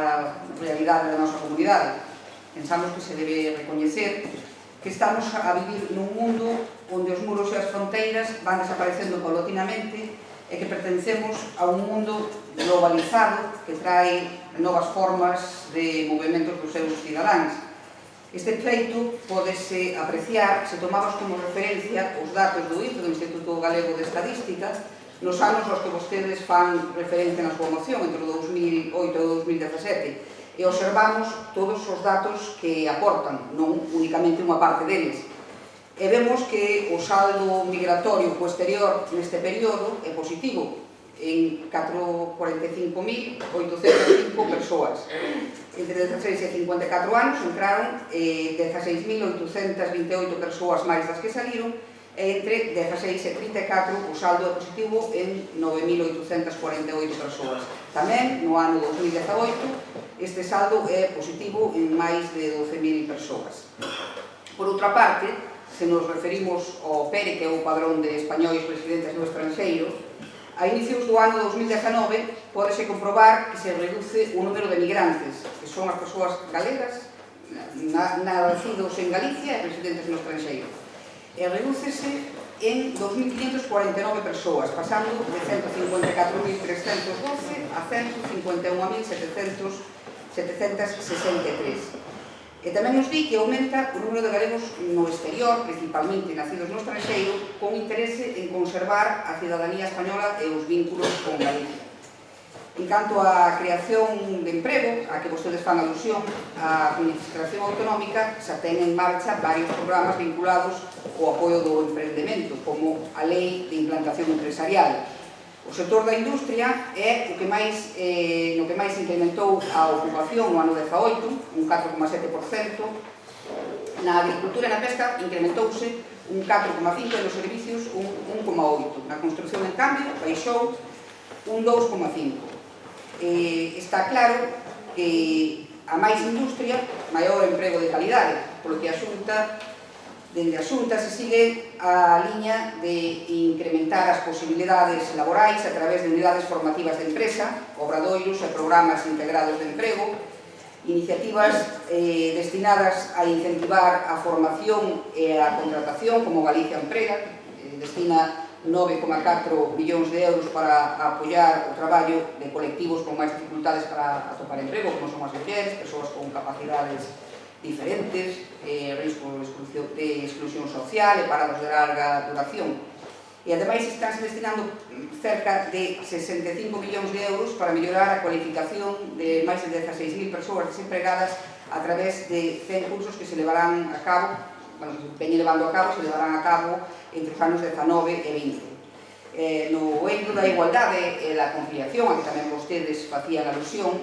realidade da nosa comunidade. Pensamos que se debe recoñecer que estamos a vivir nun mundo onde os muros e as fronteiras van desaparecendo paulatinamente e que pertencemos a un mundo globalizado que trae novas formas de movimentos dos seus cidadáns. Este feito pódese apreciar se tomamos como referencia os datos do IFE, do Instituto Galego de Estadística, nos anos aos que vostedes fan referencia na súa moción, entre o 2008 e o 2017, e observamos todos os datos que aportan, non únicamente unha parte deles. E vemos que o saldo migratorio posterior neste período é positivo, en 445.805 persoas. Entre 16 e 54 anos entraron 16.828 persoas máis das que saliron, e entre 16 e 34 o saldo é positivo en 9.848 persoas. Tamén, no ano 2018, este saldo é positivo en máis de 12.000 persoas. Por outra parte, se nos referimos ao PERE, que é o Padrón de Españois Residentes no Estranxeiro, a inicios do ano 2019 pódese comprobar que se reduce o número de migrantes, que son as persoas galegas, nacidos en Galicia e residentes no estranxeiro. E redúcese en 2.549 persoas, pasando de 154.312 a 151.763. E tamén nos di que aumenta o número de galegos no exterior, principalmente nacidos no estranxeiro, con interese en conservar a cidadanía española e os vínculos con Galicia. En canto á creación de emprego, a que vostedes fan alusión, a Administración Autonómica xa ten en marcha varios programas vinculados ao apoio do emprendemento, como a Lei de Implantación Empresarial. O sector da industria é o que máis incrementou a ocupación no ano 18, un 4,7%. Na agricultura e na pesca incrementouse un 4,5% e nos servicios un 1,8%. Na construcción, en cambio, baixou un 2,5%. Está claro que a máis industria, maior emprego de calidade, polo que dende a Xunta se sigue a liña de incrementar as posibilidades laborais a través de unidades formativas de empresa, obradoiros e programas integrados de emprego, iniciativas destinadas a incentivar a formación e a contratación, como Galicia Emprega, destina 9,4 millóns de euros para apoiar o traballo de colectivos con máis dificultades para atopar emprego, como son as mulleres, persoas con capacidades diferentes, risco de exclusión social e parados de larga duración. E ademais estánse destinando cerca de 65 millóns de euros para mellorar a cualificación de máis de 16.000 persoas desempregadas a través de 100 cursos que se levarán a cabo, bueno, que se veñen levando a cabo, se levarán a cabo entre os anos 19 e 20. No eixo da igualdade e da conciliación, a que tamén vostedes facían alusión,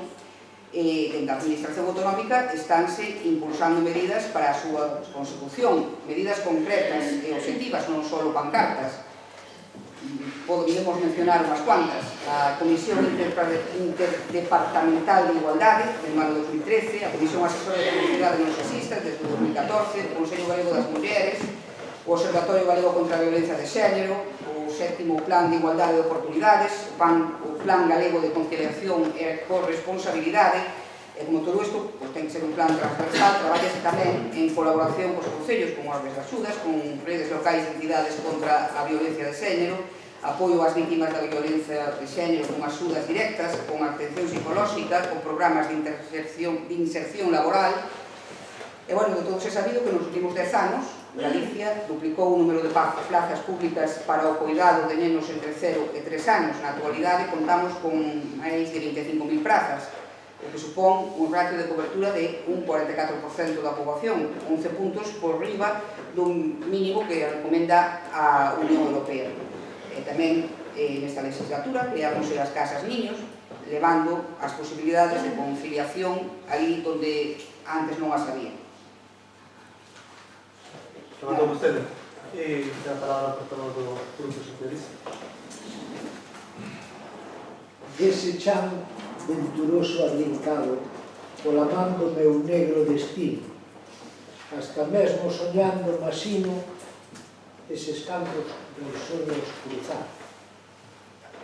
dentro da Administración Autonómica estánse impulsando medidas para a súa consecución, medidas concretas e objetivas, non só pancartas. Podríamos mencionar unhas cuantas. A Comisión Interdepartamental de Igualdade, del ano 2013, a Comisión Asesora de Publicidade non Sexista, desde 2014, o Consello Galego das Mulleres, o Observatorio Galego contra a Violencia de Xénero, o 7º Plan de Igualdade de Oportunidades, o Plan Galego de Conciliación e Corresponsabilidade. E como todo isto, ten que ser un plan transversal, traballase tamén en colaboración cos concellos, con órdenes de axudas, con redes locais de entidades contra a violencia de xénero, apoio ás vítimas da violencia de xénero con axudas directas, con atención psicolóxica, con programas de inserción laboral. E, bueno, de todos é sabido que nos últimos 10 anos, Galicia duplicou o número de plazas públicas para o cuidado de nenos entre 0 e 3 anos. Na actualidade, contamos con máis de 25.000 prazas, o que supón un ratio de cobertura de un 44% da poboación, 11 puntos por riba dun mínimo que recomenda a Unión Europea. E tamén nesta legislatura creáronse as casas niños, levando as posibilidades de conciliación aí onde antes non as había. Tomando vostede. E ten a palabra por todo do Grupo Socialista. Ese chan venturoso arrincado pola man do meu negro destino, hasta mesmo soñando masino eses campos dos sonhos cruzados.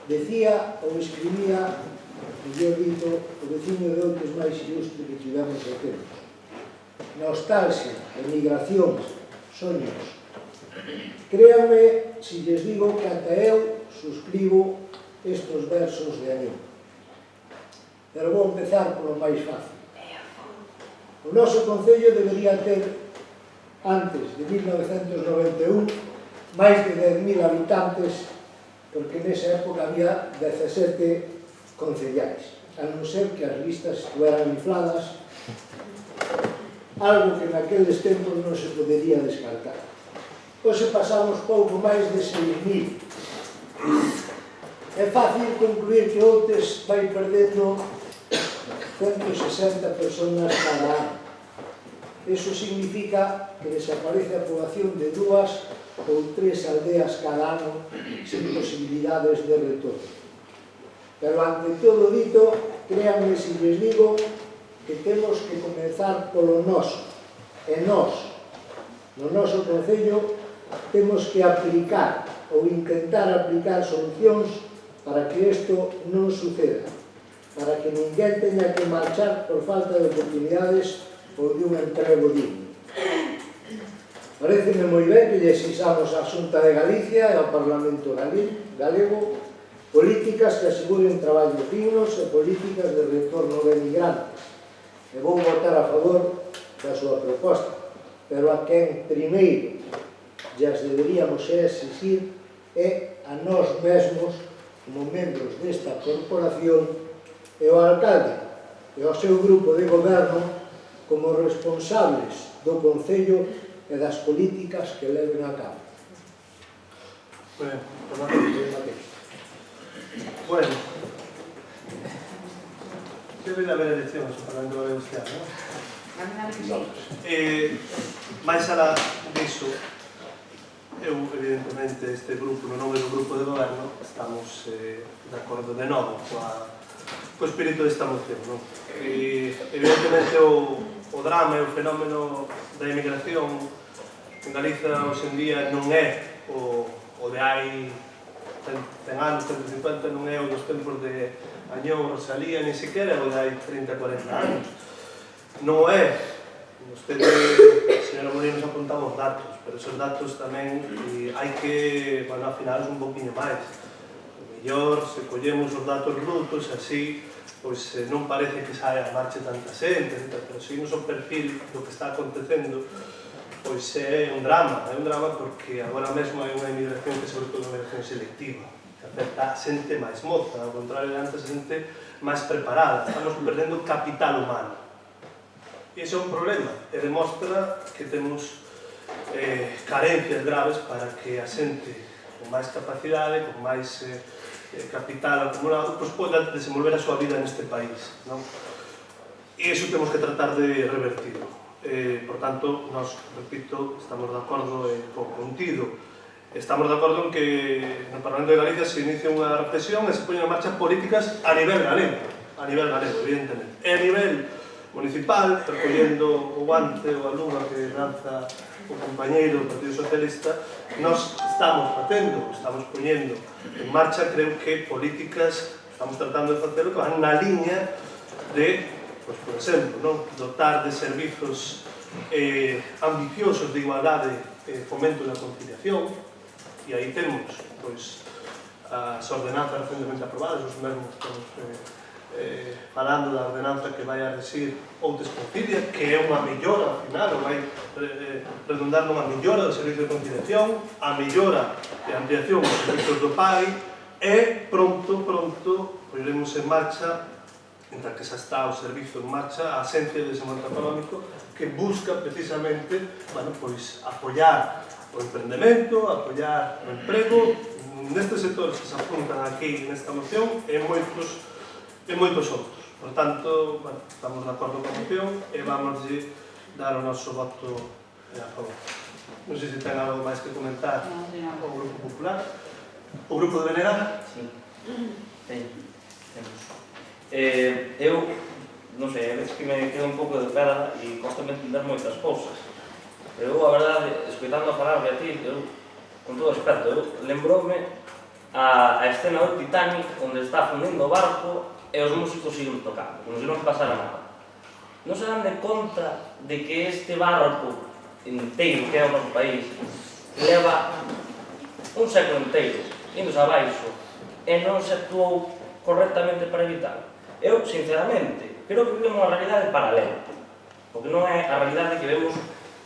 Decía ou escribía, mellor dito, o veciño de outros máis ilustre que tivemos de tempos. Nostalgia, emigracións, soños. Créanme se lles digo que ata eu suscribo estes versos de animo. Pero vou empezar polo máis fácil. O noso concello debería ter, antes de 1991, máis de 10.000 habitantes, porque nesa época había 17 concellais, a non ser que as listas estuveran infladas, algo que naqueles tempos non se podería descartar. Hoxe pasamos pouco máis de 6.000. É fácil concluir que Outes vai perdendo 160 personas cada ano. Iso significa que desaparece a poboación de 2 ou 3 aldeas cada ano sen posibilidades de retorno. Pero ante todo dito, créanme se lles digo que temos que comenzar polo noso. E nós, no noso concello, temos que aplicar ou intentar aplicar solucións para que isto non suceda, para que ninguén teña que marchar por falta de oportunidades ou de un emprego digno. Pareceme moi ben que lle exixamos á Xunta de Galicia e ao Parlamento galego políticas que aseguren traballos dignos e políticas de retorno de migrantes. E vou votar a favor da súa proposta, pero a quen primeiro lles deberíamos exixir é a nós mesmos, como membros desta corporación, e ao alcalde e ao seu grupo de goberno como responsables do concello e das políticas que leven a cabo. Bueno, debe de haber eleccións no Parlamento Galego este ano, non? Mais alá disso, eu, evidentemente, este grupo, no nome do grupo de goberno, estamos de acordo de novo co espírito desta moción, non? Evidentemente, o drama e o fenómeno da emigración en Galiza hoxe en día non é o de hai 100 anos, 150, non é o dos tempos de Añón, Rosalía, ni sequera o de hai 30, 40 anos. Non é. Vostede, señora Moreno, nos apuntamos datos, pero esos datos tamén hai que, bueno, afinarlos un poquinho máis. O mellor, se collemos os datos brutos, así, pois non parece que saia a marcha tanta xente, pero seguimos o perfil do que está acontecendo, pois é un drama porque agora mesmo hai unha emigración que sobre todo é unha emigración selectiva, que afecta a xente máis moza, ao contrario de antes a xente máis preparada, estamos perdendo capital humano. E iso é un problema, e demostra que temos carencias graves para que a xente con máis capacidade, con máis capital acumulado, pois poda desenvolver a súa vida neste país, non? E iso temos que tratar de revertirlo. Por tanto, nós, repito, estamos de acordo co contido. Estamos de acordo en que no Parlamento de Galicia se inicie unha reflexión e se poñen en marcha políticas a nivel galego, evidentemente. E a nivel municipal, recollendo o guante ou a luva que lanza o compañeiro do Partido Socialista, nós estamos poñendo en marcha, creo que políticas, estamos tratando de facer que van na liña de, pois, por exemplo, non? Dotar de servizos ambiciosos de igualdade e fomento da conciliación, e aí temos, pois, as ordenanzas recentemente aprobadas, os mesmos estamos falando da ordenanza que vai a regir Outes Concilia, que é unha mellora, ao final, ou vai redundar nunha mellora do servicio de conciliación, a mellora e ampliación dos servicios do PAI, e pronto, poiremos en marcha, entre que xa está o servicio en marcha, a Axencia de Desenvolvemento Económico, que busca precisamente, bueno, pois, apoiar o emprendemento, apoiar o emprego, nestes sectores que se apuntan aquí nesta moción, e moitos outros. Por tanto, bueno, estamos de acordo con a moción e vamos dar o noso voto a favor. Non sei se ten algo máis que comentar o Grupo Popular. O Grupo de Venerar? Sí, temos. Eu, non sei, a veces que me quedo un pouco de pedra e costame entender moitas cousas. Eu, a verdade, escoitando a falar Beatriz, eu, con todo respeto, eu lembroume a escena do Titanic onde está fundindo o barco e os músicos siguen tocando, como se non pasara nada. Non se dan de conta de que este barco inteiro, que é o noso país, leva un século inteiro, indos abaixo, e non se actuou correctamente para evitar. Eu, sinceramente, creo que vivimos unha realidade paralela, porque non é a realidade que vemos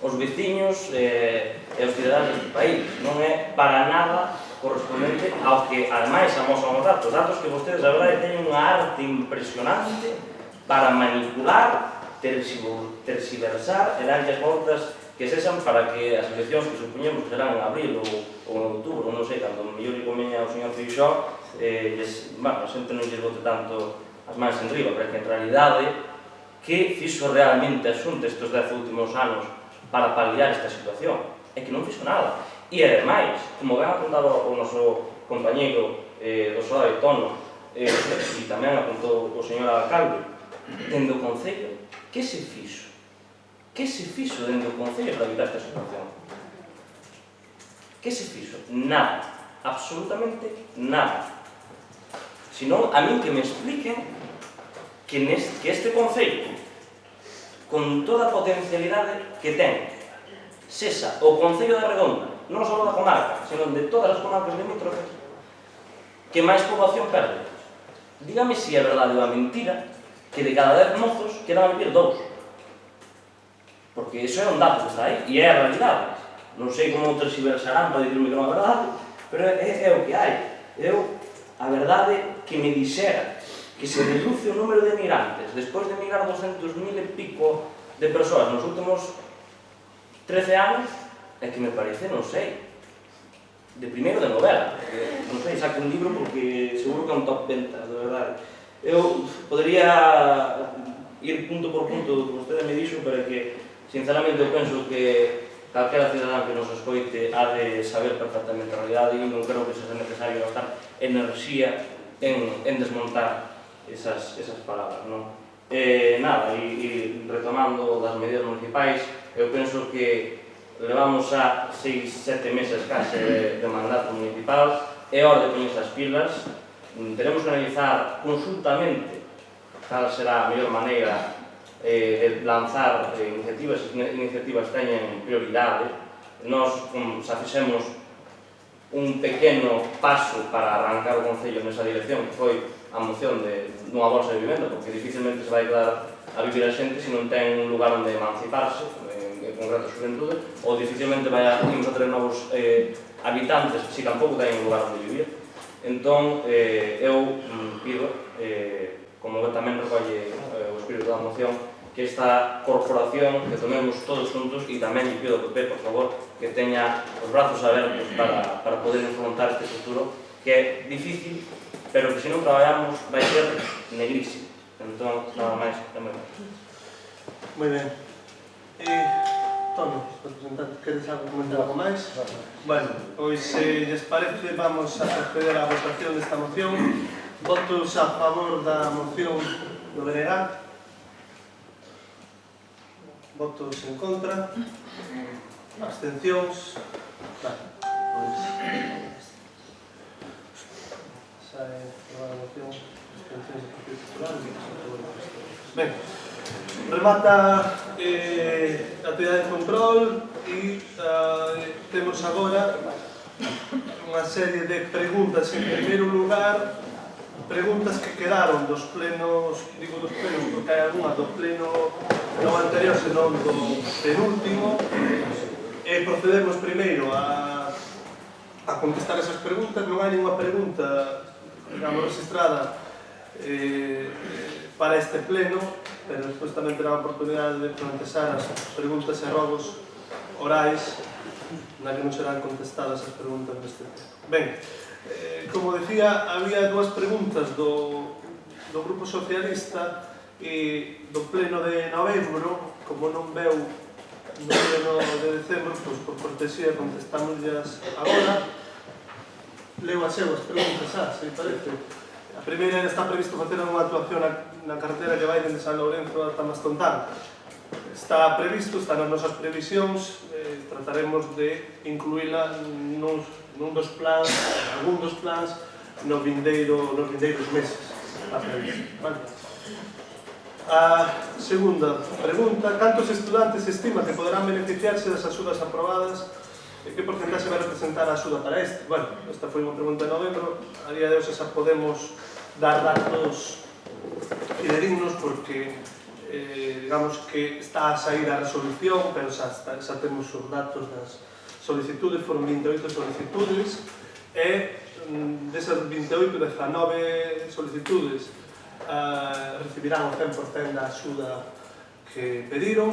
os veciños e os cidadanos deste país. Non é para nada correspondente ao que, ademais, amosan os datos que vostedes, a verdade, teñen unha arte impresionante para manipular, tersiversar e darlle as voltas que sexan para que as eleccións que supoñemos que serán en abril ou en outubro, non sei, cando mellor lle conveña ao señor Feixóo, a xente non lle vote tanto as mans en riba, pero que en realidade que fixo realmente a Xunta estes 10 últimos anos para paliar esta situación? É que non fixo nada. E, ademais, como ben apuntado o noso compañeiro do Soade Tono, e tamén apuntou o señor alcalde, dende o Concello, que se fixo? Que se fixo dende o Concello para evitar esta situación? Que se fixo? Nada. Absolutamente nada. Senón, a min que me expliquen que este Concello, con toda a potencialidade que ten, sexa o Concello da Redonda, non só da comarca, senón de todas as comarcas limítrofes, que máis poboación perde. Dígame se é verdade ou a mentira que de cada 10 mozos quedan a vivir 2. Porque iso é un dato que está aí, e é a realidade. Non sei como tersiversarán para dicirme que non é verdade, pero é o que hai. Eu, a verdade, que me dixera que se reduce o número de migrantes despois de migrar 200.000 e pico de persoas nos últimos 13 anos, é que me parece, non sei, de primeiro de novela. Non sei, saque un libro porque seguro que é un top ventas, de verdade. Eu podería ir punto por punto do que vostede me dixo, pero que, sinceramente, eu penso que calquera cidadán que nos escoite ha de saber perfectamente a realidade e non creo que seja necesario gastar enerxía en desmontar esas palabras, non? Nada, e retomando das medidas municipais, eu penso que levamos a 6-7 meses case de mandato municipal, é hora de poñerse as pilas, teremos que analizar consultamente cal será a mellor maneira de lanzar iniciativas teñen prioridade. Nós xa fixemos un pequeno paso para arrancar o Concello nesa dirección, que foi a moción dunha bolsa de vivenda, porque dificilmente se vai dar a vivir a xente se non ten un lugar onde emanciparse. concreto a xuventude, ou dificilmente imos a ter novos habitantes, si tampouco teñen lugar onde vivir. Entón, eu pido, como tamén recolle o espírito da moción, que esta corporación que tomemos todos juntos, e tamén lle pido ao PP, por favor, que teña os brazos abertos para poder enfrontar este futuro, que é difícil, pero que se non traballamos vai ser negrísimo. Entón, nada máis, é moi ben. Moi ben. Tono, representante, queres comentar algo máis? Bueno, pois se lles parece, vamos a proceder á votación desta moción. Votos a favor da moción do BNG. Votos en contra. Abstencións. Vale, pois... Sae a moción. Abstencións do Partido Popular. Ben. Remata a actividade de control e temos agora unha serie de preguntas. En primeiro lugar, preguntas que quedaron dos plenos, digo dos plenos porque hai algunha do pleno non anterior, senón do penúltimo, e procedemos primeiro a contestar esas preguntas. Non hai ninguna pregunta, digamos, registrada para este pleno, pero despois tamén terá a oportunidade de contestar as preguntas e robos orais na que non serán contestadas as preguntas deste pleno. Ben, como decía, había dúas preguntas do Grupo Socialista e do pleno de novembro. Como non veu no pleno de decembro, pois por cortesía contestámosllas agora. Leo as as preguntas, se parece. A primeira está previsto facer unha actuación na carretera que vai dende San Lourenzo ata Mastontán. Está previsto, está nas nosas previsións, trataremos de incluíla nun dos plans, algún dos plans, nos vindeiros meses. Está previsto, vale? A segunda pregunta: cantos estudantes estima que poderán beneficiarse das axudas aprobadas e que porcentaxe vai representar a axuda para este? Bueno, esta foi unha pregunta de novembro. A día de hoxe xa podemos dar datos fidedignos porque digamos que está a sair a resolución, pero xa temos os datos das solicitudes. Foron 28 solicitudes e desas 28, 19 solicitudes recibirán o 100% da axuda que pediron,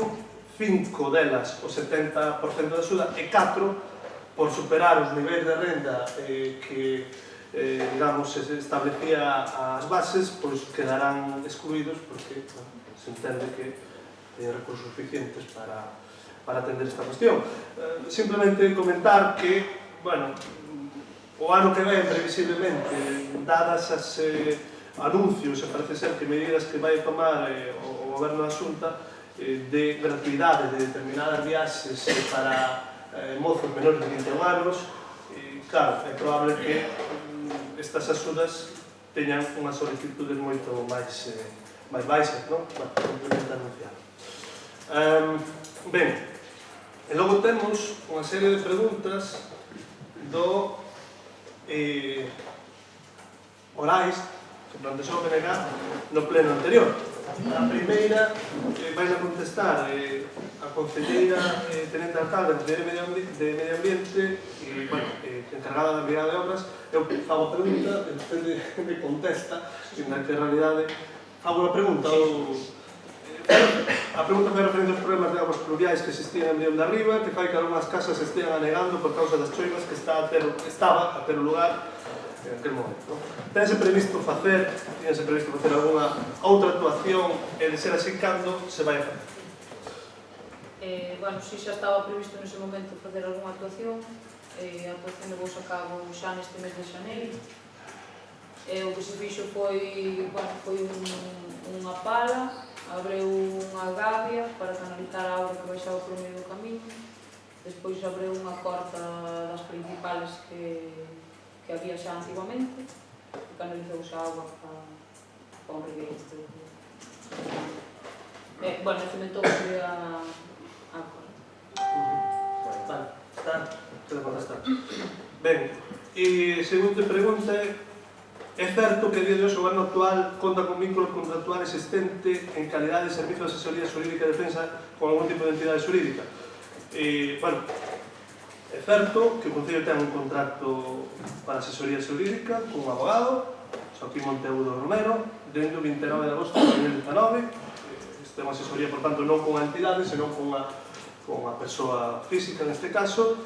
5 delas o 70% da axuda e 4 por superar os niveis de renda que digamos, se establecía as bases, pois quedarán excluídos porque se entende que teñen recursos suficientes para atender esta cuestión. Simplemente comentar que, bueno, o ano que ven, previsiblemente, dadas as anuncios, e parece ser que medidas que vai tomar o Goberno da Xunta de gratuidade de determinadas viaxes para mozos menores de 21 anos, claro, é probable que estas axudas teñan unhas solicitudes moito máis baixas, non? Simplemente anunciar. Ben, e logo temos unha serie de preguntas do orais que plantexou o PNG no pleno anterior. A primeira vai a contestar a concelleira tenente alcalde de Medio Ambiente e, bueno, encargada da Brigada de Obras. Eu fago a pregunta, e vostede me contesta, na que en realidade fago a pregunta. A pregunta foi referente aos problemas de aguas pluviais que existían en Brión de Arriba, que fai que algunhas casas se estean anegando por causa das choivas que estaba a ter lugar en aquel momento. Tense previsto facer algunha outra actuación e de ser así cando se vai a facer? Bueno, si xa estaba previsto nese momento facer algunha actuación, a actuación de vos a cabo xa neste mes de xaneiro. O que se fixo foi unha pala, abreu unha gavia para canalizar a auga que baixaba por medio do camiño, despois abreu unha corta das principales que había xa antigamente e canalizouse a auga para un ribeiro. Bueno, cimentouse a corta. Vale, está, pode contestar. Ben, e seguinte pregunta é certo que a día de hoxe o goberno actual conta con vínculo contractual existente en calidade de servicio de asesoría xurídica e defensa con algún tipo de entidade xurídica? Bueno, é certo que o Concello ten un contrato para asesoría xurídica con un abogado, Joaquín Monteudo Romero, dende o 29 de agosto de 2019. Este é unha asesoría, por tanto, non con a entidade, senón con unha persoa física, neste caso.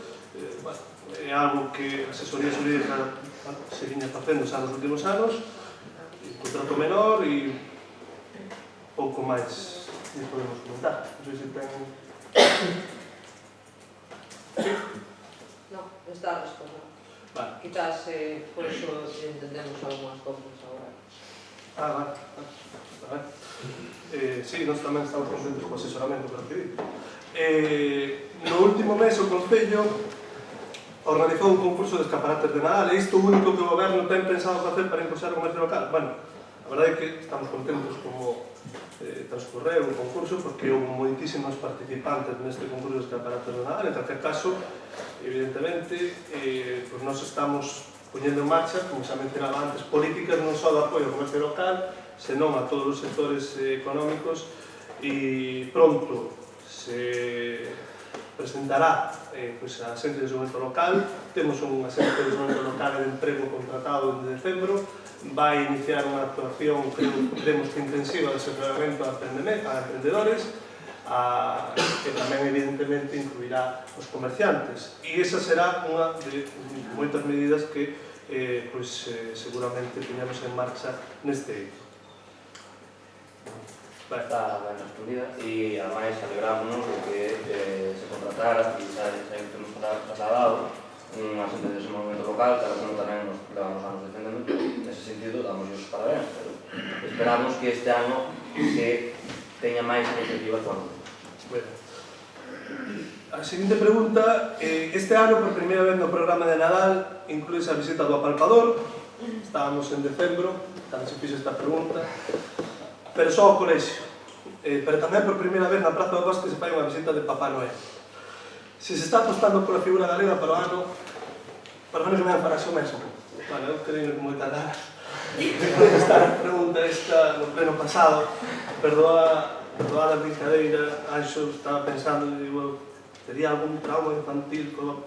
Bueno, é algo que a asesoría xurídica se viña facendo xa nos últimos anos, contrato menor e pouco máis que podemos comentar. Non sei se ten... Sí? No, está a responder. Vale. Quizás por eso entendemos algunhas cousas agora. Vale. Sí, nós tamén estamos contentos co asesoramento que recibimos. No último mes o Concello organizou un concurso de escaparates de Nadal, e isto o único que o Goberno ten pensado facer para impulsar o comercio local. Bueno, a verdade é que estamos contentos como transcorreu o concurso, porque houve moitísimos participantes neste concurso de escaparates de Nadal. En calquer caso, evidentemente, pues nós estamos poñendo en marcha, como xa mencionaba antes, políticas non só de apoio ao comercio local, senón a todos os sectores económicos, e pronto se presentará pues, a xente de desenvolvemento local. Temos un xente de desenvolvemento local de emprego contratado en decembro. Vai iniciar unha actuación, creemos que intensiva, de asesoramento a emprendedores, que tamén evidentemente incluirá os comerciantes. E esa será unha de moitas medidas que seguramente teñamos en marcha neste eido. Está ben respondida e ademais alegrámonos de que se contratara e xa temos trasladado unha xente de desenvolvemento local, tal como tamén nos levamos anos defendendo. Nese sentido, damos os parabéns, pero esperamos que este ano se teña máis iniciativas para nós. Bueno, a seguinte pregunta, este ano, por primeira vez no programa de Nadal, incluíse a visita do apalpador. Estábamos en decembro, cando se fixe esta pregunta, pero só ao colexio. Pero tamén por primeira vez na Praza do Bosque se fai unha visita de Papá Noel. Se se está apostando pola figura galega para o ano, por menos me farase o mesmo. Bueno, eu creio que moita ganas de contestar a pregunta esta no pleno pasado. Perdoa a brincadeira, Anxo estaba pensando, digo, tería algún trauma infantil co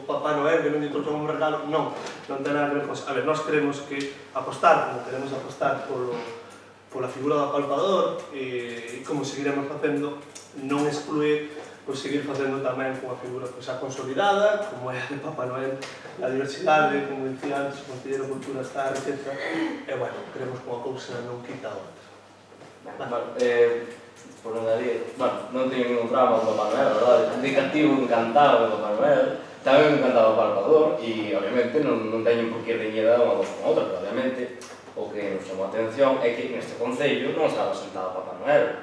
Papá Noel, que non lle trouxo un regalo? Non ten nada que ver con eso. A ver, nós queremos que apostar, como queremos apostar pola figura do apalpador, e como seguiremos facendo, non exclue seguir facendo tamén unha figura xa consolidada, como é a de Papá Noel, a diversidade, como dicía antes, o Conselleiro de Cultura está, etc. E, bueno, creemos que unha cousa non quita a outra. Por non daría, non teño ningún drama con Papá Noel, a verdade, indicativo encantado de Papá Noel, tamén encantado o Palpador, e, obviamente, non teñen por que reñida unha cosa con outra, pero, obviamente, o que nos chamou a atención é que neste Concello non estaba sentado Papá Noel.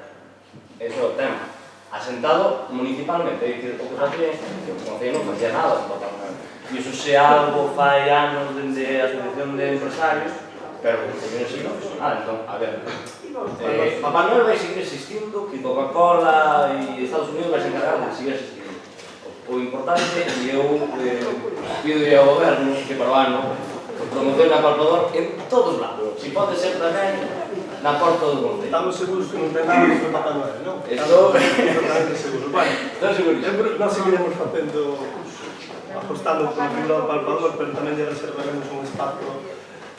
Ese é o tema. Asentado municipalmente, é dicir, o que facía que o Concello non facía nada con Papá Noel. E iso se algo fai anos dende a Asociación de Empresarios, pero o Concello non sigue non fixo nada. Entón, a ver, Papá Noel vai seguir existindo, que Coca-Cola e Estados Unidos vai se encargar de seguir existindo. O importante, e eu pido ao goberno que para o ano promocione a Palpador en todos lados, se pode ser tamén na porta do Concello. Estamos seguros que non ten nada de Papá Noel, non? Estou totalmente seguros. Bueno, estou segurísimo. Nós seguiremos facendo, apostando por a figura do Palpador, pero tamén lle reservaremos un espacio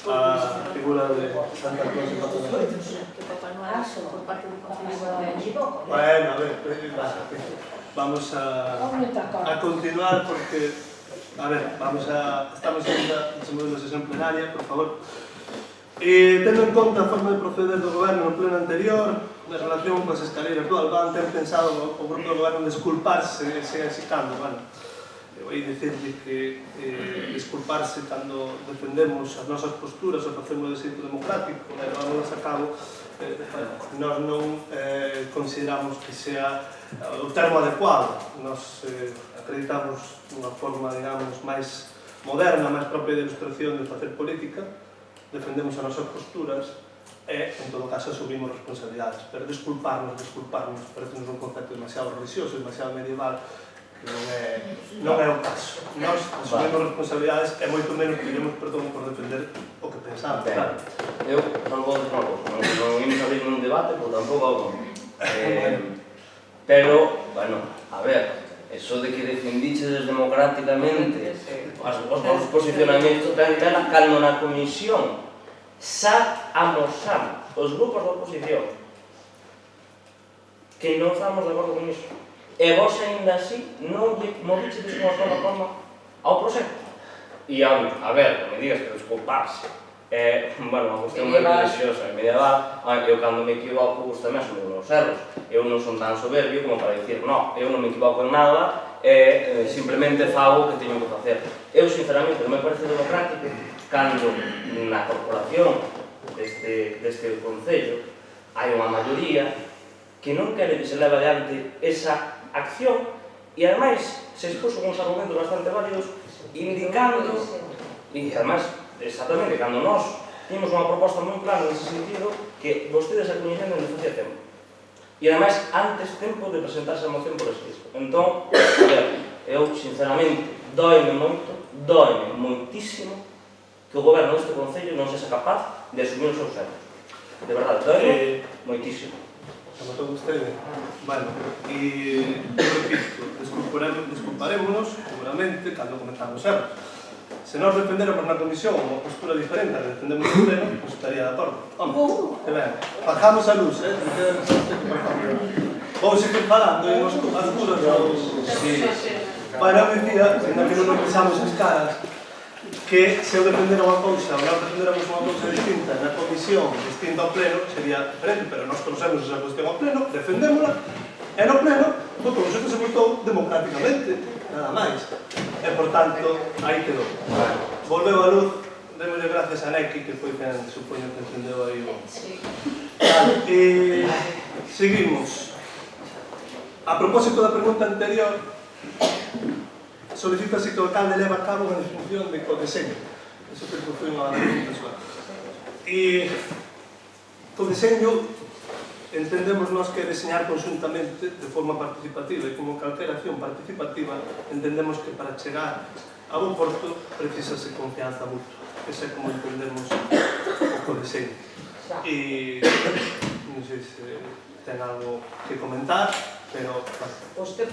a figura de Santa Claus e Papá Noel. Que Papá Noel son por parte do Concello. Bueno, a ver, vamos a continuar porque, a ver, estamos en la sesión plenaria, por favor. Tendo en conta a forma de proceder do goberno no pleno anterior, na relación coas escaleiras do Albán, ten pensado o grupo do goberno desculparse, se cando, bueno, eu vou dicirle que desculparse cando defendemos as nosas posturas ou facemos o xeito democrático, levámonos a cabo, nós non consideramos que sea o termo adecuado. Nós acreditamos nunha forma, digamos, máis moderna, máis propia de ilustración de facer política, defendemos as nosas posturas e, en todo caso, asumimos responsabilidades. Pero desculparnos, parece-nos un concepto demasiado religioso, demasiado medieval, que non é o caso. Nós asumimos responsabilidades e moito menos pedimos perdón por defender o que pensamos. Claro. Eu non vou dizer unha cosa, non imos abrir un debate, porque tampouco hago. Pero, bueno, a ver, eso de que defendichedes democráticamente os vosos posicionamentos ten que ver cando na comisión xa amosamos os grupos da oposición que non estamos de acordo con iso e vos ainda así non lle movichedes unha sola forma ao proxecto e a ver, non me digas que desculparse bueno, a cuestión moi religiosa medieval, eu cando me equivoco gustame asumir os erros eu non son tan soberbio como para dicir no, eu non me equivoco en nada simplemente fago o que teño que facer eu sinceramente non me parece democrático cando na corporación deste concello hai unha maioría que non quere que se leve adiante esa acción e ademais se expuso uns argumentos bastante válidos indicando e ademais exactamente cando nós tínhamos unha proposta moi clara nese sentido que vostedes a coñecendo non facía tempo e ademais antes tempo de presentarse a moción por escrito entón, a ver, eu sinceramente doime moitísimo que o goberno deste concello non sexa capaz de asumir os seus erros de verdade, doime moitísimo. Notou vostede? Bueno, e repito, desculparémonos seguramente cando cometamos erros. Se nós defenderamos na comisión unha postura diferente a que defendemos no pleno, pues estaría de acordo. Vamos, que ben, bajamos a luz, vamos seguir falando e nos alturas para dicir, ainda que non nos pisamos as caras, que se eu defendera unha cousa ou nós defenderamos unha cousa distinta na comisión, distinta ao pleno, sería diferente, pero nós conocemos esa cuestión ao pleno, defendémola, e no pleno, o consello se votou democráticamente, nada máis. E, por tanto, aí quedou. Volveu a luz, démosle gracias a Neki, que foi quen, supoño que entendeu aí o... Seguimos. A propósito da pregunta anterior, solicítase que o alcalde leva a cabo unha disfunción de codeseño. Eso que foi unha pregunta súa. E codeseño entendemos nós que deseñar conjuntamente de forma participativa e como calquera acción participativa entendemos que para chegar a un porto precisase confianza mutua. Ese é como entendemos o codeseño. E non sei se ten algo que comentar, pero... Usted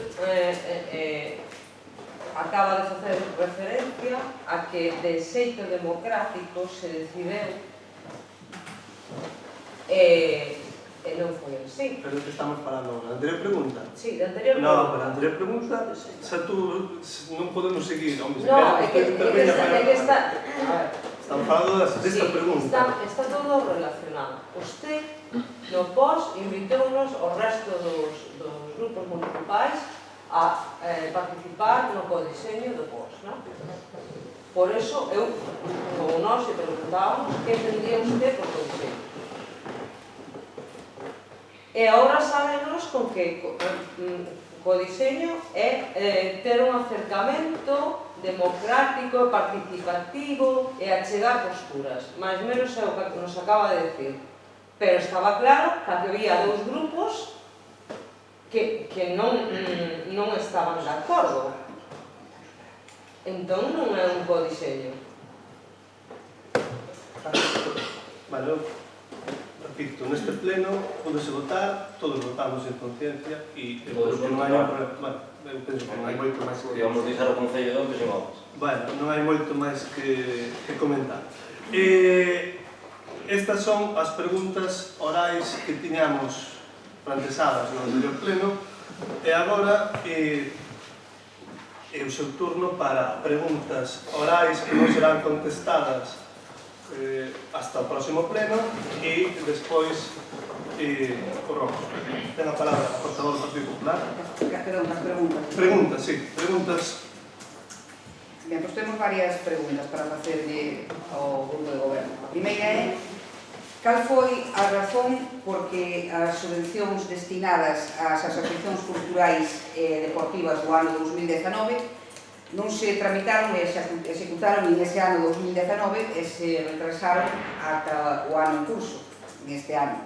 acaba de facer referencia a que de xeito democrático se decideu e non foi así. Pero que estamos falando na anterior pregunta? Sí, da anterior pregunta. No, pero a anterior pregunta xa tú non podemos seguir, home, se no, é queres que está... Estamos falando desta pregunta. Está todo relacionado. Usted, no pos, invitounos ao resto dos grupos municipais a participar no codiseño do pos, non? Por eso, eu, como nós, se preguntábamos que entendía usted por codiseño. E agora sábenos con que codiseño é ter un acercamento democrático, participativo e achegar posturas. Mais ou menos é o que nos acaba de decir. Pero estaba claro que había dous grupos que non estaban de acordo. Entón non é un codiseño. Vale, repito, neste pleno podese votar, todos votamos en conciencia e eu penso que non hai moito máis que... Digamos, dixar o Concello de Onte sin obras. Bueno, non hai moito máis que comentar. Estas son as preguntas orais que tiñamos planteadas no anterior pleno e agora é o seu turno para preguntas orais que non serán contestadas hasta o próximo pleno e despois o Rojo. Ten a palabra a portavoz do Partido Popular. Preguntas, sí, preguntas. Ben, pois temos varias preguntas para facerlle ao grupo de goberno. A primeira é cal foi a razón porque as subvencións destinadas ás asociacións culturais e deportivas do ano 2019 non se tramitaron e se executaron nese ano 2019 e se retrasaron ata o ano en curso, neste ano.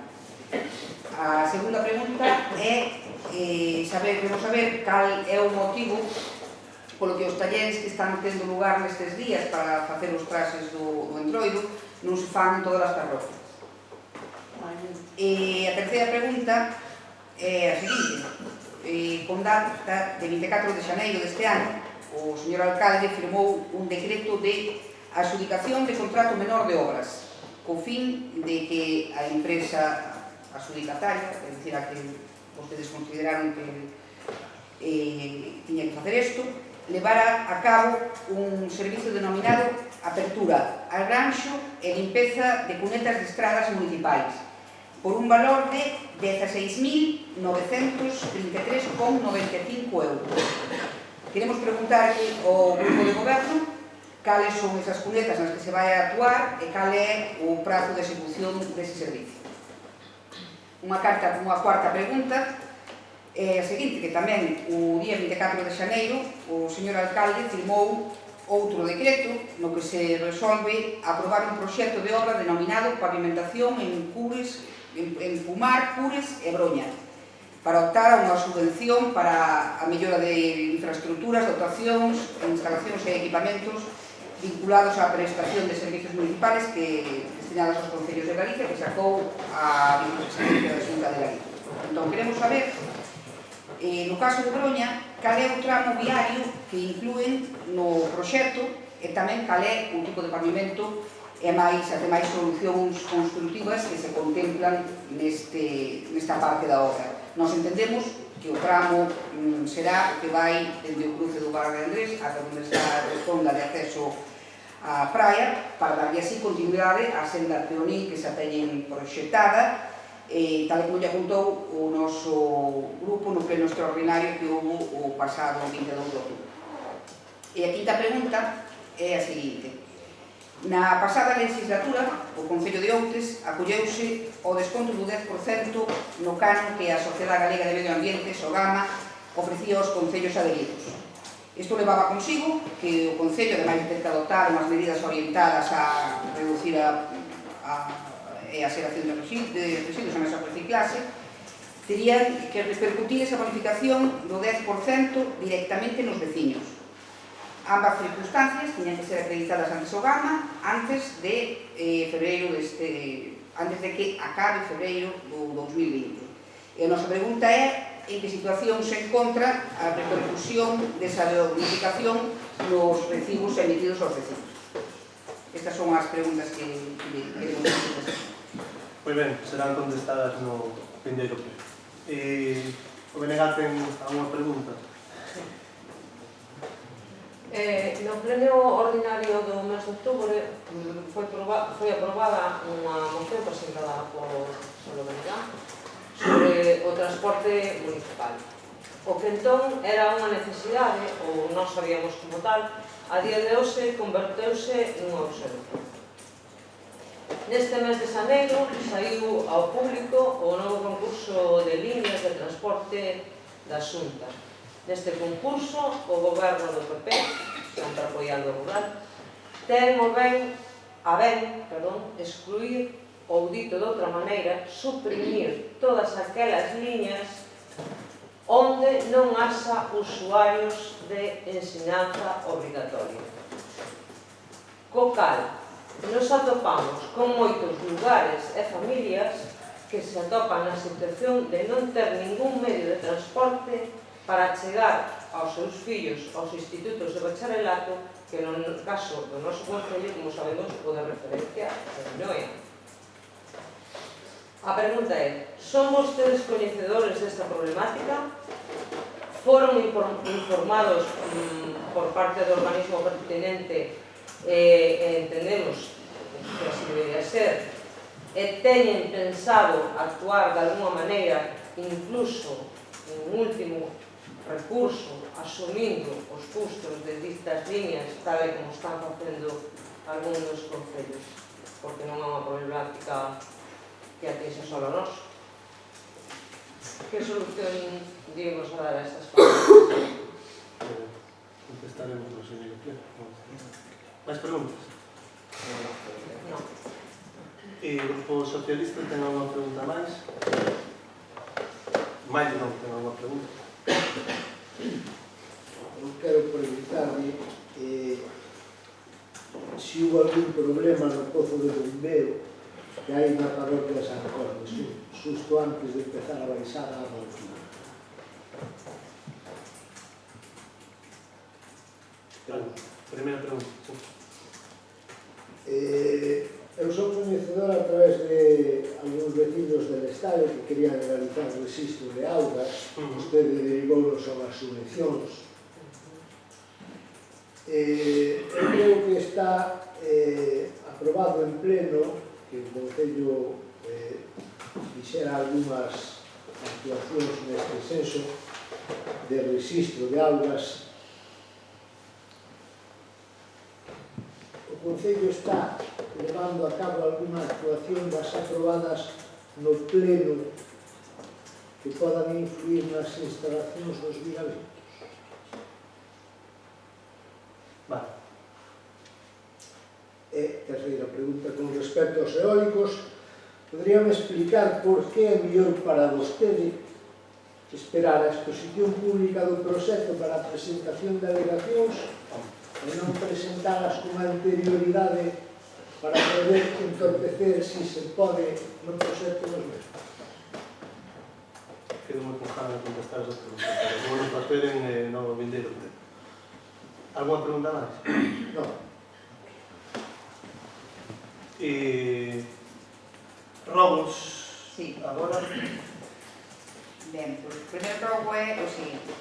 A segunda pregunta é queremos saber cal é o motivo polo que os talleres que están tendo lugar nestes días para facer os traxes do entroido non se fan en todas as parroquias. E a terceira pregunta é a seguinte: con data de 24 de xaneiro deste ano, o señor alcalde firmou un decreto de adxudicación de contrato menor de obras, co fin de que a empresa adxudicataria, é dicir, a que vostedes consideraron que tiña que facer isto, levara a cabo un servicio denominado apertura, arranxo e limpeza de cunetas de estradas municipais por un valor de 16.933,95 euros. Queremos preguntarle ao grupo de goberno cales son esas cunetas nas que se vai a actuar e cal é o prazo de execución dese servicio. Unha cuarta pregunta é a seguinte, que tamén o día 24 de xaneiro o señor alcalde firmou outro decreto no que se resolve aprobar un proxecto de obra denominado pavimentación en Pumar, Cures e Broña para optar a unha subvención para a mellora de infraestructuras, dotacións, instalacións e equipamentos vinculados á prestación de servicios municipales destinados aos concellos de Galicia que sacou a vicepresidencia da Xunta de Galicia. Entón, queremos saber, no caso de Broña, cal é o tramo viario que incluen no proxecto e tamén cal é o tipo de pavimento e as demais solucións constructivas que se contemplan nesta parte da obra. Nos entendemos que o tramo será que vai dende o cruce do Bar de Andrés ata onde está a rotonda de acceso á praia para darlle así continuidade á senda peonil que se teñen proxectada tal como lle apuntou o noso grupo no pleno extraordinario que houve o pasado 22 de outubro. E a quinta pregunta é a seguinte. Na pasada legislatura, o Concello de Outes acolleuse ao desconto do 10% no canon que a Sociedade Galega de Medio Ambiente, SOGAMA, ofrecía aos concellos adheridos. Isto levaba consigo que o Concello, ademais de ter que adoptar unhas medidas orientadas a reducir a xeración de residuos en esa reciclase, terían que repercutir esa bonificación do 10% directamente nos veciños. Ambas circunstancias tiñan que ser acreditadas ante SOGAMA antes de que acabe febreiro do 2020. E a nosa pregunta é en que situación se encontra a repercusión desa bonificación nos recibos emitidos aos vecinos. Estas son as preguntas que queremos hacer. Moi ben, serán contestadas no vindeiro pleno. O BNG ten alguna pregunta? No pleno ordinario do mes de outubro foi aprobada unha moción presentada polo BNG sobre o transporte municipal. O que entón era unha necesidade, ou non sabíamos como tal, a día de hoxe converteuse nunha urxencia. Neste mes de xaneiro saiu ao público o novo concurso de líneas de transporte da Xunta. Neste concurso, o goberno do PP, sempre apoiando o rural, ten a ben excluir, ou dito de outra maneira, suprimir todas aquelas liñas onde non haxa usuarios de ensinanza obrigatoria. Co cal, nos atopamos con moitos lugares e familias que se atopan na situación de non ter ningún medio de transporte para chegar aos seus fillos aos institutos de bacharelato que no caso do noso concello, como sabemos, pode referencia a Noia. A pregunta é, son vostedes coñecedores desta problemática? Foron informados por parte do organismo pertinente e entendemos que así debería ser e teñen pensado actuar de alguma maneira incluso un último recurso asumindo os custos de distas líneas tal e como están facendo algúns dos concellos, porque non é unha problemática que atinxa só a nós. Que solución digamos a dar a estas palabras? Contestaremos no señor pleno. Mais preguntas? Non. E o Grupo Socialista ten alguna pregunta máis? Mais non ten alguna pregunta? Eu quero preguntarme se houve algún problema no pozo de bombeo que hai na parroquia de San Cordes, xusto antes de empezar a baixada a Maltina. Primeira pregunta. Eu sou coñecedor a través de algúns vecinos del Estado que querían realizar o registro de augas. Vostede derivounos a unhas subvencións. Eu creo que está aprobado en pleno que o Concello fixera algunhas actuacións neste senso de registro de augas. O Concello está levando a cabo algunha actuación das aprobadas no pleno que podan influir nas instalacións dos vigamentos. Vale. E terceira pregunta, con respecto aos eólicos, poderíame explicar por que é mellor para vostede esperar a exposición pública do proxecto para a presentación de alegacións e non presentalas con anterioridade para poder entorpecer si se pode no proxecto dos mesmos? Quedo moi conjado de contestar esa pregunta, pero vou non facer en no vindeiro tempo. Alguna pregunta máis? Non. Robos, Sí. agora? Ben, pois o primeiro rogo é o seguinte.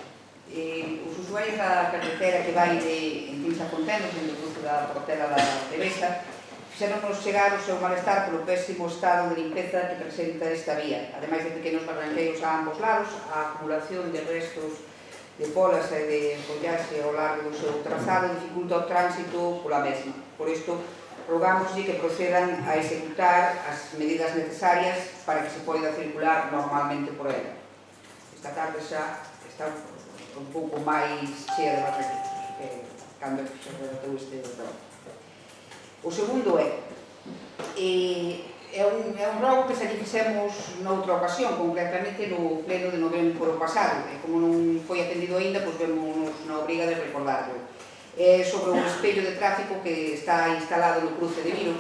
Os usuarios da carretera que vai de Entinsa a Contendos, dentro do cruce da Portela da Devesa, fixéronnos chegar o seu malestar polo pésimo estado de limpeza que presenta esta vía. Ademais de pequenos barranqueiros a ambos lados, a acumulación de restos de polas e de follaxe ao largo do seu trazado dificulta o tránsito pola mesma. Por isto, rogámoslle que procedan a executar as medidas necesarias para que se poida circular normalmente por ela. Esta tarde xa está un pouco máis chea de barranqueiros cando se redactou este rogo. O segundo é un rogo que se lle fixemos noutra ocasión, concretamente no pleno de novembro pasado, e como non foi atendido aínda, pois vemos na obriga de recordarlo. É sobre o espello de tráfico que está instalado no cruce de Viro,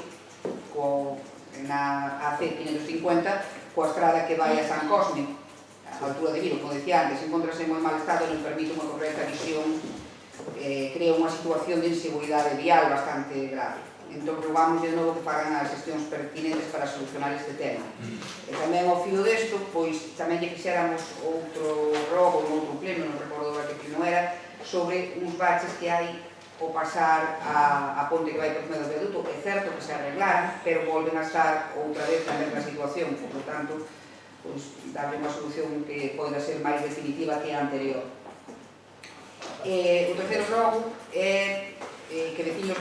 na AC 550, coa estrada que vai a San Cosme, a altura de Viro, como decía antes, encontrase en moi mal estado, non permite unha correcta visión, crea unha situación de inseguridade vial bastante grave. Entón, rogamos de novo que fagan as xestións pertinentes para solucionar este tema. E tamén ao fío desto, pois tamén lle fixéramos outro rogo, outro pleno, non recordo que pleno era, sobre uns baches que hai ao pasar a ponte que vai por medio do viaduto. É certo que se arreglaran, pero volven a estar outra vez na mesma situación. Por lo tanto, pois, darle unha solución que poida ser máis definitiva que a anterior. O terceiro rogo é que veciños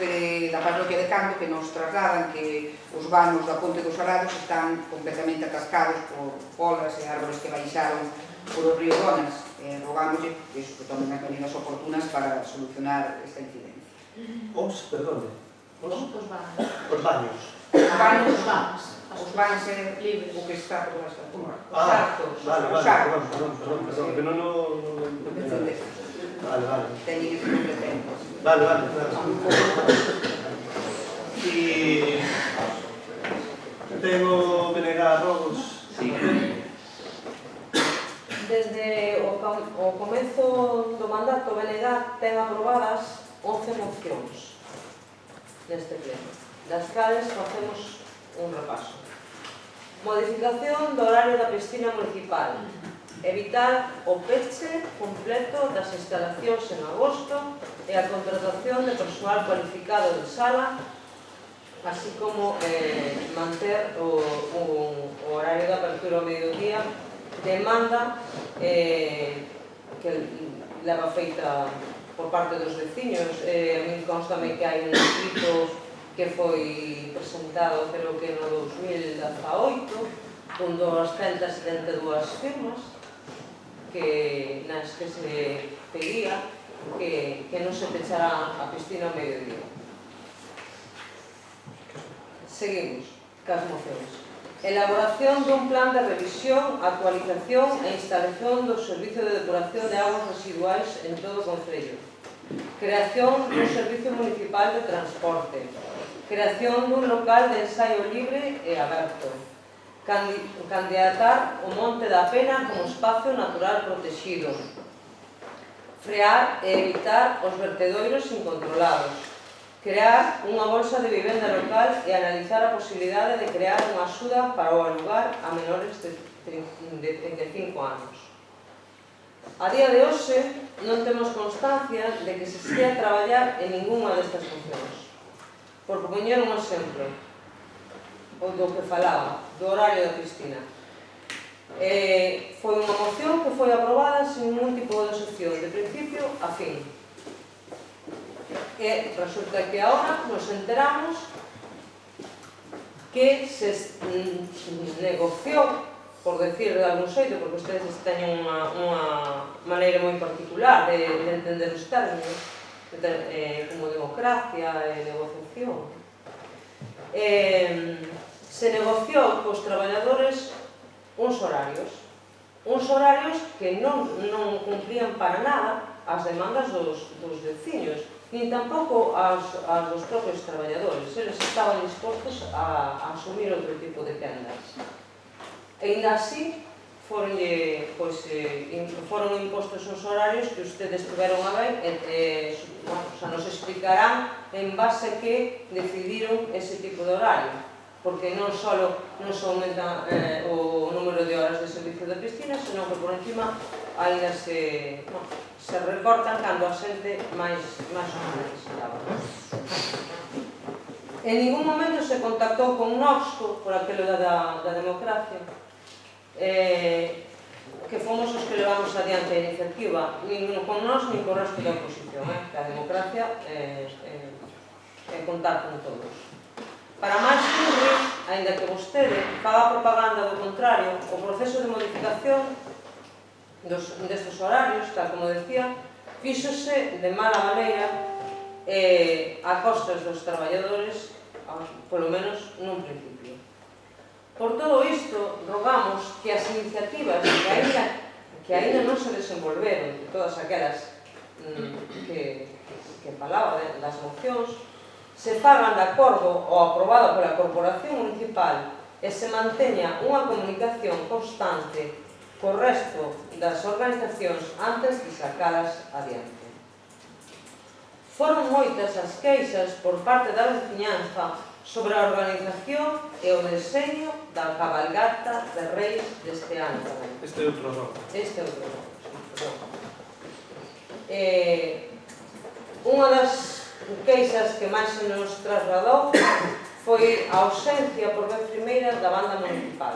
da parroquia de Cando que nos trasladan que os vanos da Ponte dos Arados están completamente atascados por polas e árbores que baixaron por o río Donas. Rogámoslle que tomen as medidas oportunas para solucionar esta incidencia. Perdón. Os baños. Os baños. Os vanos é libre o que está por esta zona. Os Vale, sartos. perdón, que non Entendés? Vale. Teñen ese complemento. Vale, claro. E tengo Benegar Robos. Sí. Desde o comezo do mandato, Benegar ten aprobadas 11 mocións neste pleno, das cales facemos un repaso. Modificación do horario da piscina municipal, evitar o peche completo das instalacións en agosto e a contratación de persoal cualificado de sala, así como manter o horario de apertura ao mediodía, demanda que leva feita por parte dos veciños. A mí constame que hai un escrito que foi presentado, creo que no 2018, con 272 firmas, nas que se pedía que non se pechara a piscina ao mediodía. Seguimos cas mocións. Elaboración dun plan de revisión, actualización e instalación do servicio de depuración de aguas residuais en todo o concello. Creación dun servicio municipal de transporte. Creación dun local de ensaio libre e aberto. candidatar o Monte da Pena como espacio natural protegido, frear e evitar os vertedoiros incontrolados, crear unha bolsa de vivenda local e analizar a posibilidade de crear unha axuda para o alugar a menores de 35 anos. A día de hoxe non temos constancia de que se estea a traballar en ningunha destas funcións. Por poñer un exemplo, o do que falaba, do horario da piscina. Foi unha moción que foi aprobada sin ningún tipo de excepción, de principio a fin. E resulta que agora nos enteramos que se negociou, por decir de algún xeito, porque ustedes teñen unha maneira moi particular de entender os términos, como democracia e negociación. Se negociou cos traballadores uns horarios que non cumplían para nada as demandas dos veciños, nin tampouco as dos propios traballadores. Eles estaban dispostos a asumir outro tipo de quendas. E ainda así foron impostos uns horarios que ustedes tiveron a ver e nos explicarán en base a que decidiron ese tipo de horario, porque non só non se aumenta o número de horas de servicio de piscina, senón que por encima ainda se recortan cando a xente máis o necesitaba. En ningún momento se contactou con Noxco por aquilo da democracia, que fomos os que levamos adiante a iniciativa, nin con nós nin con o resto da oposición, que a democracia é contar con todos. Para máis curre, aínda que vostede faga propaganda do contrario, o proceso de modificación destes horarios, tal como decía, fíxose de mala maneira a costas dos traballadores, polo menos nun principio. Por todo isto, rogamos que as iniciativas que aínda non se desenvolveron, de todas aquelas que falaba das mocións, se fagan de acordo ou aprobado pola Corporación Municipal e se manteña unha comunicación constante co resto das organizacións antes de sacalas adiante. Foron moitas as queixas por parte da veciñanza sobre a organización e o deseño da cabalgata de Reis deste ano tamén. Este é outro rol. Este é outro rol, perdón. Unha das queixas que máis se nos trasladou foi a ausencia por vez primeira da banda municipal.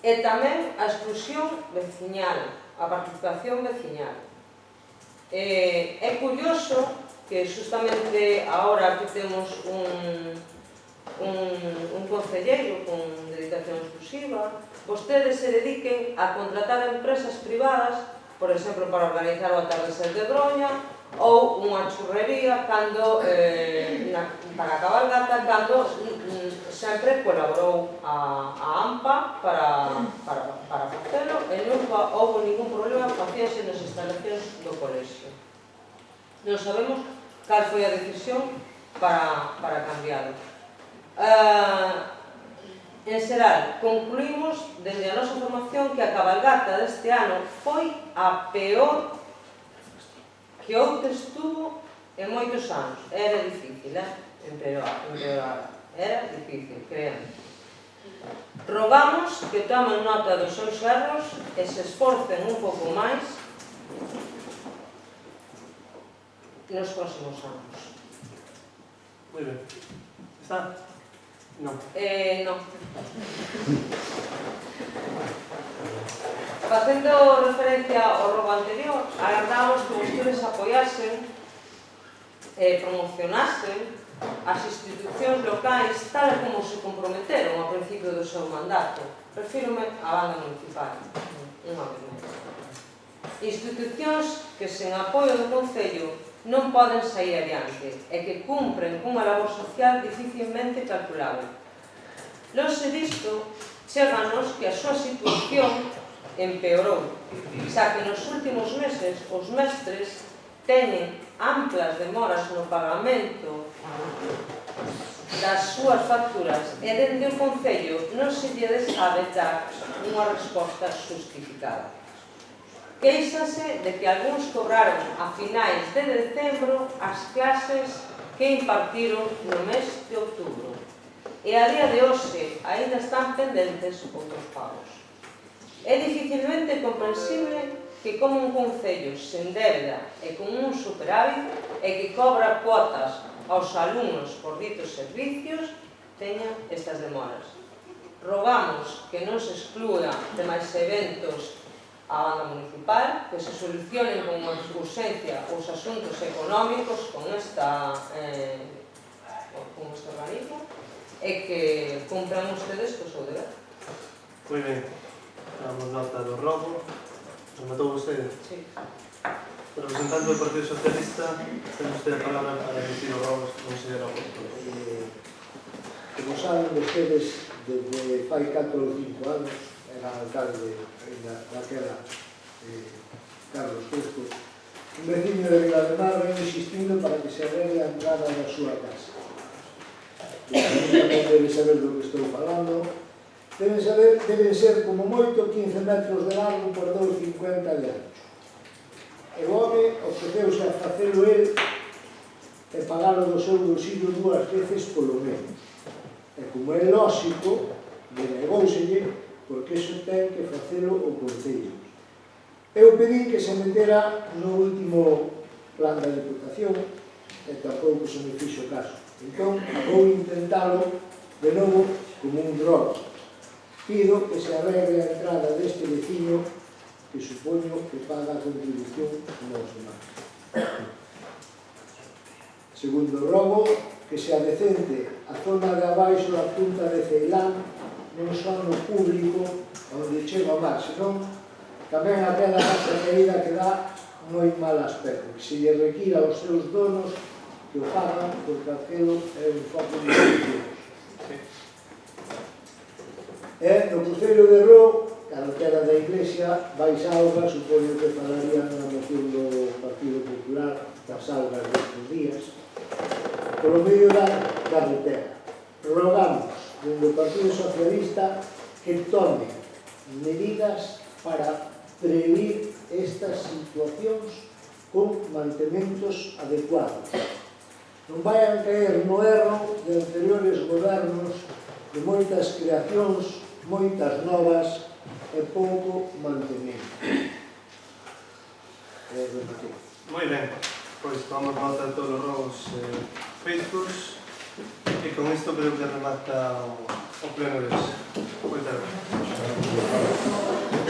E tamén a exclusión veciñal, a participación veciñal. É curioso que justamente agora que temos un concelleiro con dedicación exclusiva, vostedes se dediquen a contratar empresas privadas, por exemplo, para organizar o atardecer de Droña ou unha churrería para a cabalgata, cando sempre colaborou a AMPA para facelo e nunca houve ningún problema, facíase nas instalacións do colexio. Non sabemos cal foi a decisión para cambiarlo. En xeral, concluímos desde a nosa formación que a cabalgata deste ano foi a peor que outra estuvo en moitos anos. Era difícil, empeorar. Era difícil, créanme. Rogamos que tomen nota dos seus erros e se esforcen un pouco máis nos próximos anos. Moi ben. Está? Non. Non. Facendo referencia ao rogo anterior, agardamos que vostedes apoiasen e promocionasen as institucións locais tal como se comprometeron ao principio do seu mandato. Refírome á banda municipal, unha vez máis. Institucións que sen apoio do Concello non poden sair adiante e que cumpren cunha labor social dificilmente calculable. Lonxe disto, chéganos que a súa situación empeorou, xa que nos últimos meses os mestres teñen amplas demoras no pagamento das súas facturas e dende o Concello non se lle sabe dar unha resposta justificada. Queixanse de que algúns cobraron a finais de decembro as clases que impartiron no mes de outubro e a día de hoxe aínda están pendentes outros pagos. É dificilmente comprensible que como un concello sen débeda e con un superávit e que cobra cuotas aos alumnos por ditos servicios teña estas demoras. Rogamos que non se exclúa de máis eventos a banda municipal, que se solucionen con urxencia os asuntos económicos con este organismo e que cumpran ustedes co seu deber. Moi ben, damos nota do robo. Rematou vostede? Sí. Representante do Partido Socialista, ten usted a palabra para emitir o robo que considera oportuno. Como saben vostedes, desde fai 4 ou 5 anos, era alcalde daquela Carlos Fresco, un veciño de Vilademar ven insistindo para que se arregle a entrada da súa casa. Tamén debe saber do que estou falando. Deben ser como moito 15 metros de largo por 2,50 de ancho. E o home ofreceuse a facelo el e pagalo do seu bolsillo 2 veces polo menos. E como é lóxico, denegóuselle porque iso ten que facelo o Concello. Eu pedín que se metera no último plan da Diputación e tampouco se me fixo caso. Entón, vou intentalo de novo como un drogo. Pido que se arregle a entrada deste veciño que supoño que paga a contribución nos demais. Segundo robo, que se adecente a zona de abaixo da punta de Ceilán non só no público onde chega o mar, senón tamén aquela casa caída que dá moi mal aspecto, que se lle requira aos seus donos que o pagan porque aquilo é un foco de solucións. E no Concello de Roo, calquera da Iglesia, vais algas, supoño que falarían na moción do Partido Popular das algas destes días, polo medio da carretera. Rogamos dende o Partido Socialista que tome medidas para prevenir estas situacións con mantementos adecuados. Non vayan caer no erro de anteriores gobernos de moitas creacións, moitas novas e pouco mantemento. Moi ben, pois tomamos nota de todos os robos feitos e con isto creo que remata o pleno de hoxe. Moitas gracias.